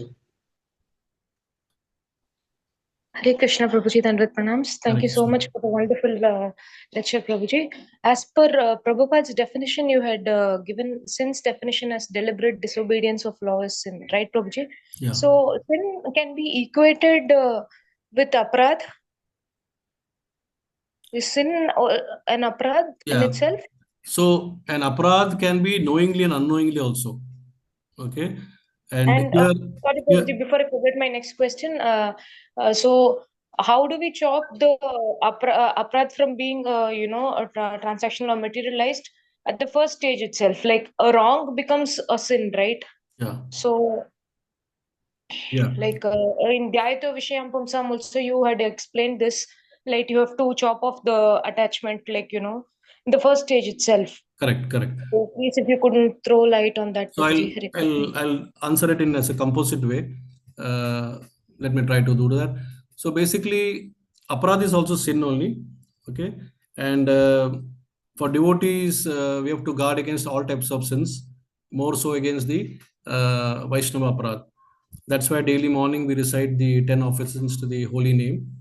Hare Krishna, Prabhuji, Dandrat Pranams. Thank Hare you so Krishna. much for the wonderful lecture, Prabhuji. As per Prabhupada's definition, you had given sin's definition as deliberate disobedience of law is sin, right, Prabhuji? Yeah. So sin can be equated with aparadh. Is sin an aparadh in itself? So an aparadh can be knowingly and unknowingly also. Okay. And And here, sorry, here, Prabhuji, before I forget my next question, so how do we chop the aparadh from being, transactional or materialized at the first stage itself? Like a wrong becomes a sin, right? yeah, So, yeah, like in Dhyayato Vishayam Pumsam also you had explained this, like you have to chop off the attachment, like, in the first stage itself. correct, correct. So please, if you couldn't throw light on that, So Prabhuji. Hare Krishna. I'll answer it in as a composite way. Let me try to do that. So basically, aparadh is also sin only. Okay, and for devotees, we have to guard against all types of sins, more so against the Vaishnava aparadh. That's why daily morning we recite the 10 offenses to the holy name,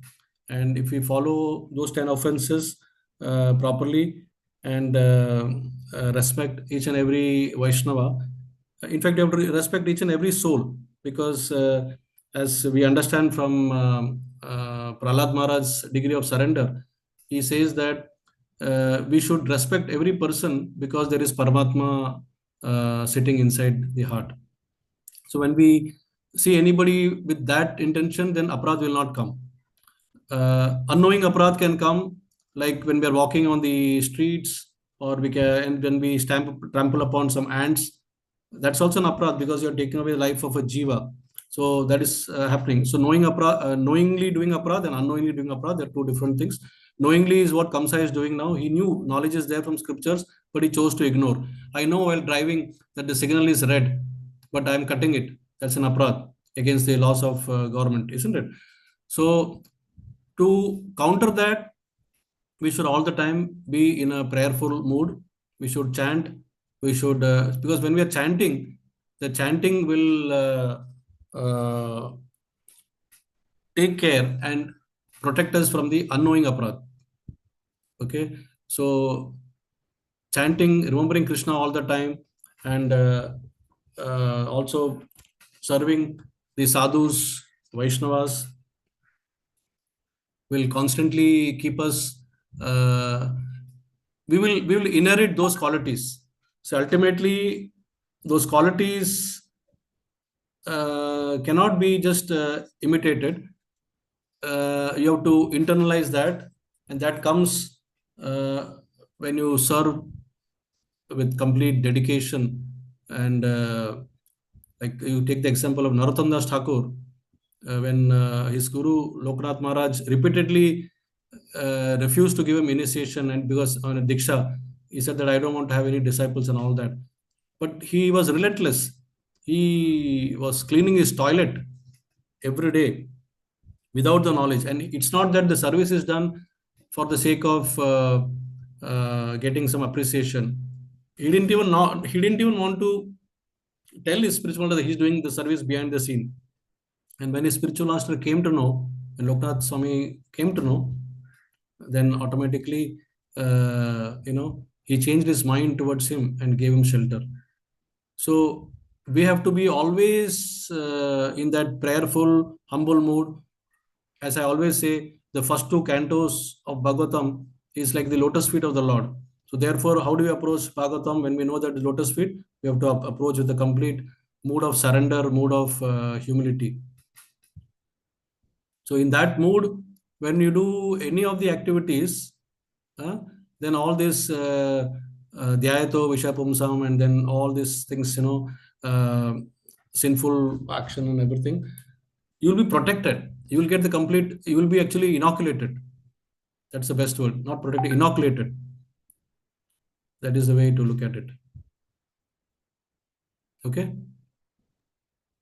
and if we follow those 10 offenses properly and respect each and every Vaishnava. In fact, you have to respect each and every soul, because as we understand from Prahlad Maharaj's degree of surrender, he says that we should respect every person because there is Paramatma sitting inside the heart. So when we see anybody with that intention, then aparadh will not come. Unknowing aparadh can come, like when we are walking on the streets, or we can, and when we trample upon some ants. That's also an aparadh, because you're taking away the life of a jiva. So that is happening. So knowingly doing aparadh and unknowingly doing aparadh, they're two different things. Knowingly is what Kamsa is doing now. He knew knowledge is there from scriptures, but he chose to ignore. I know while driving that the signal is red, but I'm cutting it. That's an aparadh against the laws of government, isn't it? So to counter that, we should all the time be in a prayerful mood. We should chant. We should, because when we are chanting, the chanting will take care and protect us from the unknowing aparadh. Okay, so chanting, remembering Krishna all the time, and also serving the sadhus, Vaishnavas, will constantly keep us. We will inherit those qualities. So ultimately, those qualities cannot be just imitated. You have to internalize that, and that comes when you serve with complete dedication. And like you take the example of Narottam Das Thakur, when his guru Loknath Maharaj repeatedly refused to give him initiation, and because on a diksha, he said that I don't want to have any disciples and all that. But he was relentless. He was cleaning his toilet every day without the knowledge. And it's not that the service is done for the sake of getting some appreciation. He didn't even know. He didn't even want to tell his spiritual master that he's doing the service behind the scene. And when his spiritual master came to know, and Loknath Swami came to know, then automatically, he changed his mind towards him and gave him shelter. So we have to be always in that prayerful, humble mood. As I always say, the first two cantos of Bhagavatam is like the lotus feet of the Lord. So therefore, how do we approach Bhagavatam when we know that the lotus feet? We have to approach with a complete mood of surrender, mood of humility. So in that mood, when you do any of the activities, then all this Dhyayato, Vishapumsam, and then all these things, sinful action and everything, you will be protected. You will get the complete, you will be actually inoculated. That's the best word, not protected, inoculated. That is the way to look at it. Okay?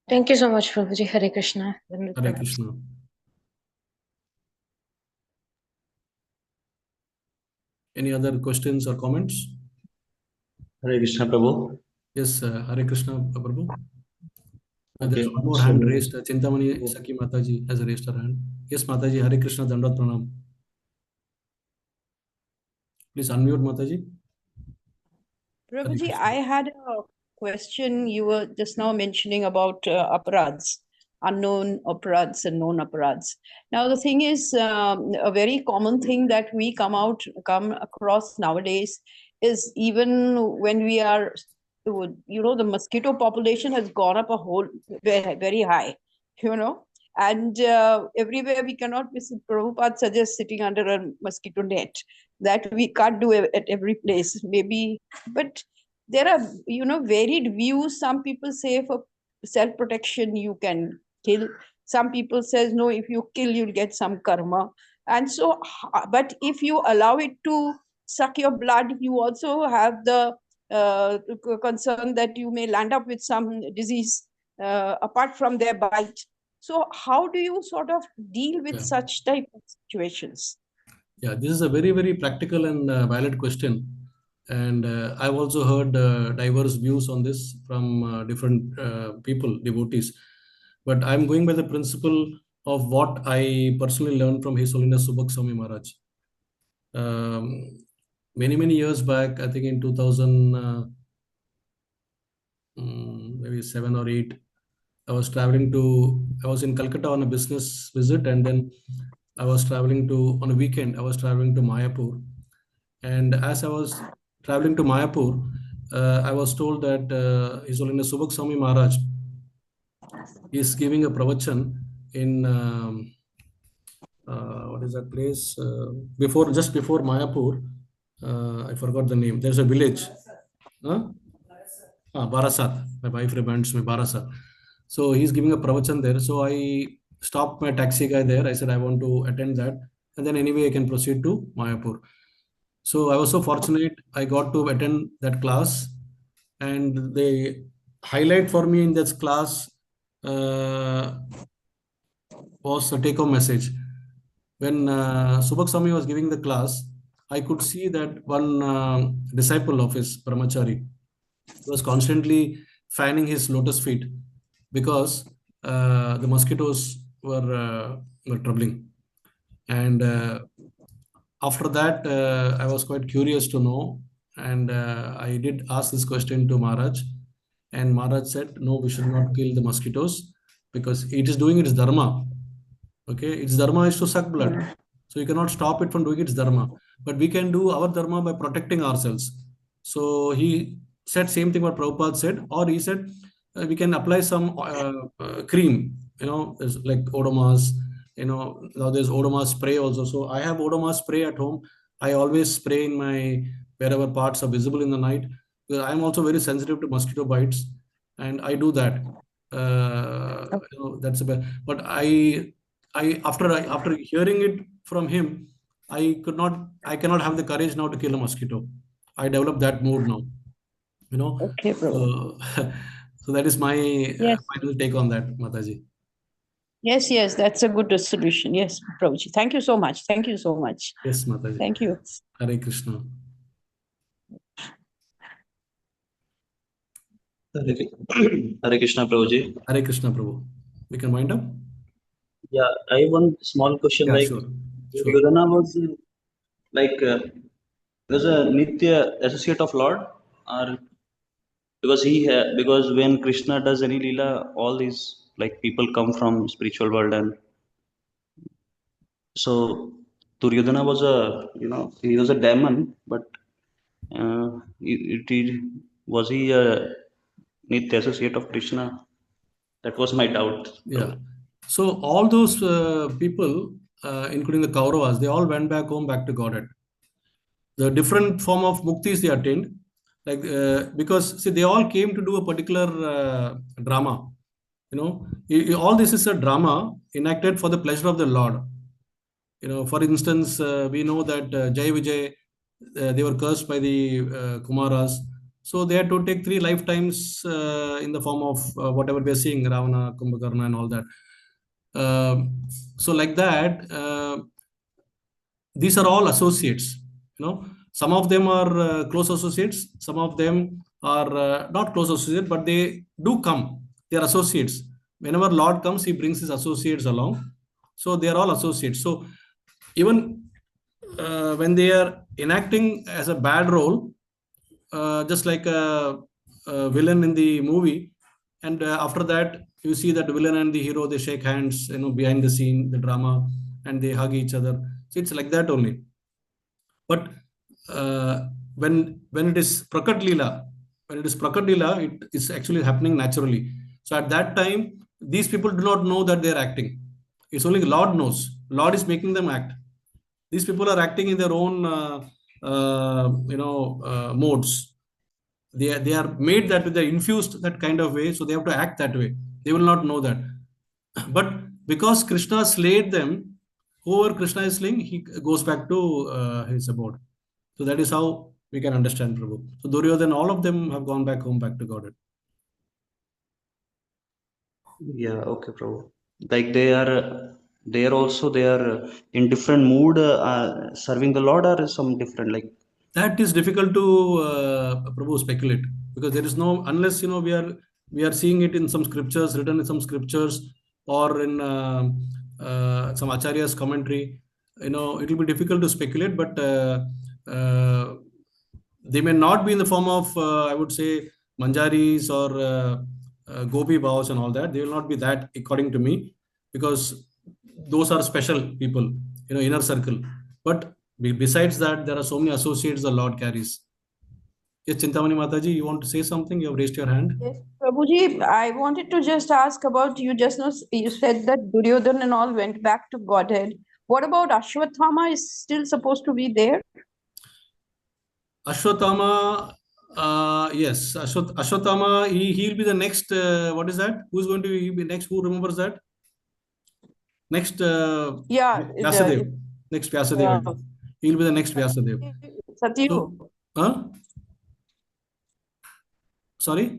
Thank you so much, Prabhuji. Hare Krishna. Hare Krishna. Any other questions or comments? Hare Krishna, Prabhu. Yes, Hare Krishna, Prabhu. There's Okay, one more so hand raised. Chintamani Saki Mataji has raised her hand. Yes, Mataji, Hare Krishna, Dandat Pranam. Please unmute, Mataji. Prabhuji, I had a question. You were just now mentioning about aparadhs, unknown aparadhs and known aparadhs. Now, the thing is, a very common thing that we come across nowadays is even when we are the mosquito population has gone up a whole very, very high, and everywhere we cannot visit. Prabhupada suggests sitting under a mosquito net. That we can't do at every place, maybe, but there are, varied views. Some people say for self-protection you can kill. Some people says no, if you kill you'll get some karma. And so, but if you allow it to suck your blood, you also have the concern that you may land up with some disease apart from their bite. So how do you sort of deal with such type of situations? Yeah, this is a very, very practical and valid question. And I've also heard diverse views on this from different people, devotees. But I'm going by the principle of what I personally learned from His Holiness Subhak Swami Maharaj. Many, many years back, I think in 2000, maybe 7 or 8, I was in Calcutta on a business visit, and then on a weekend, I was traveling to Mayapur. And as I was traveling to Mayapur, I was told that His Holiness Subhak Swami Maharaj is giving a pravachan in, what is that place? Just before Mayapur, I forgot the name. There's a village. Barasat. My wife reminds me, Barasat. So he's giving a pravachan there. So I stopped my taxi guy there. I said, I want to attend that. And then anyway, I can proceed to Mayapur. So I was so fortunate. I got to attend that class. And the highlight for me in this class was a take-home message. When Subhak Swami was giving the class, I could see that one disciple of his, Brahmachari, was constantly fanning his lotus feet because the mosquitoes were troubling. And after that, I was quite curious to know, and I did ask this question to Maharaj, and Maharaj said, no, we should not kill the mosquitoes because it is doing its dharma. Okay, its dharma is to suck blood. So you cannot stop it from doing its dharma. But we can do our dharma by protecting ourselves. So he said same thing what Prabhupada said, or he said we can apply some cream, there's like Odomas, now there's Odomas spray also. So I have Odomas spray at home. I always spray in my wherever parts are visible in the night. I'm also very sensitive to mosquito bites, and I do that. That's about. But after hearing it from him, I cannot have the courage now to kill a mosquito. I developed that mood now. Okay, bro. So that is my final take on that, Mataji. Yes, that's a good solution. Yes, Prabhuji. Thank you so much. Yes, Mataji. Thank you. Hare Krishna. Hare Krishna, Prabhuji. Hare Krishna, Prabhu. We can wind up? Yeah, I have one small question. Yeah, sure. Duryodhana was was a Nitya associate of Lord, or because when Krishna does any lila, all these people come from spiritual world, and so Duryodhana was he was a demon, but was he a Nitya associate of Krishna? That was my doubt. Yeah. So all those people, including the Kauravas, they all went back to Godhead. The different form of muktis they attained, because see, they all came to do a particular drama. All this is a drama enacted for the pleasure of the Lord. For instance, we know that Jai Vijay, they were cursed by the Kumaras. So they had to take 3 lifetimes in the form of whatever we are seeing, Ravana, Kumbhakarna and all that. So like that, these are all associates. Some of them are close associates. Some of them are not close associates, but they do come. They are associates. Whenever Lord comes, he brings his associates along. So they are all associates. So even when they are enacting as a bad role, just like a villain in the movie, and after that you see that the villain and the hero, they shake hands, behind the scene, the drama, and they hug each other. So it's like that only. But when it is Prakat Leela, when it is Prakadila, it is actually happening naturally. So at that time, these people do not know that they are acting. It's only Lord knows. Lord is making them act. These people are acting in their own, modes. They are made that way. They're infused that kind of way, so they have to act that way. They will not know that. But because Krishna slayed them, whoever Krishna is slaying, he goes back to his abode. So that is how we can understand Prabhu. So Duryodhana, all of them have gone back home, back to Godhead. Yeah, okay, Prabhu. Like they are also they are in different mood serving the Lord, or some different like. That is difficult to Prabhu speculate, because there is no, unless we are seeing it in some scriptures, written in some scriptures, or in some acharya's commentary. It will be difficult to speculate, but they may not be in the form of I would say manjaris or gopi bhavas and all that. They will not be that, according to me, because those are special people, inner circle. But besides that, there are so many associates the Lord carries. Yes, Chintamani Mataji, you want to say something? You have raised your hand. Yes, Prabhuji, I wanted to just ask about, you just know, you said that Duryodhana and all went back to Godhead. What about Ashwatthama is still supposed to be there? Ashwatthama, yes, Ashwatthama, he'll be the next, what is that? Who's going to be next? Who remembers that? Next, Yeah, Vyasadev. Next Vyasadev. He'll be the next Vyasadev. Satyu. So, huh? Sorry?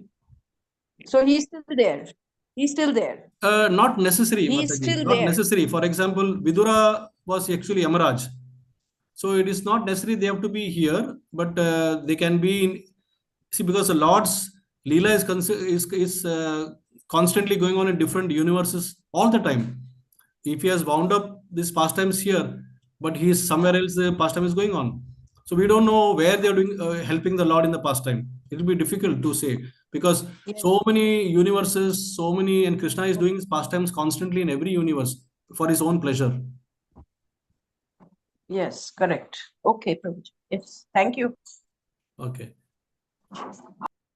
So he's still there. He's still there. Not necessary, He's Mataji. still Not there. necessary. For example, Vidura was actually Yamaraj. So it is not necessary they have to be here, but they can be in. See, because the Lord's Leela is constantly going on in different universes all the time. If he has wound up this pastimes here, but he is somewhere else, the pastime is going on. So we don't know where they are doing helping the Lord in the pastime. It will be difficult to say, because so many universes, so many, and Krishna is doing his pastimes constantly in every universe for his own pleasure. Yes, correct. Okay, Prabhuji. Yes, thank you. Okay.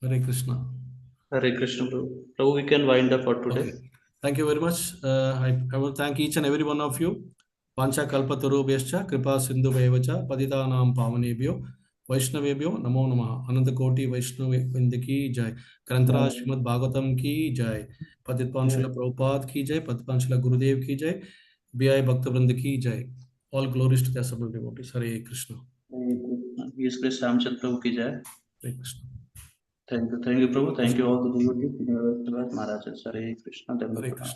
Hare Krishna. Hare Krishna, Prabhu. Prabhu, we can wind up for today. Okay. Thank you very much. I will thank each and every one of you. Pancha kalpatarubhyascha kripa sindhu vaevacha patitanam pavanebhyo Vaishnavebhyo namo namaha. Ananta Koti Vaishnav ki jai. Grantara Srimad Bhagavatam ki jai. Patit Panchila Prabhupada ki jai. Patit Panchila Gurudev ki jai. B.I. Bhaktivedanta ki jai. All glories to the assembled devotees. Hare Krishna. Yes, Krishna Shyam Prabhu ki jai. Hare Krishna. Thank you, Prabhu. Thank you all the devotees. Maharaj, Hare Krishna. Hare Krishna.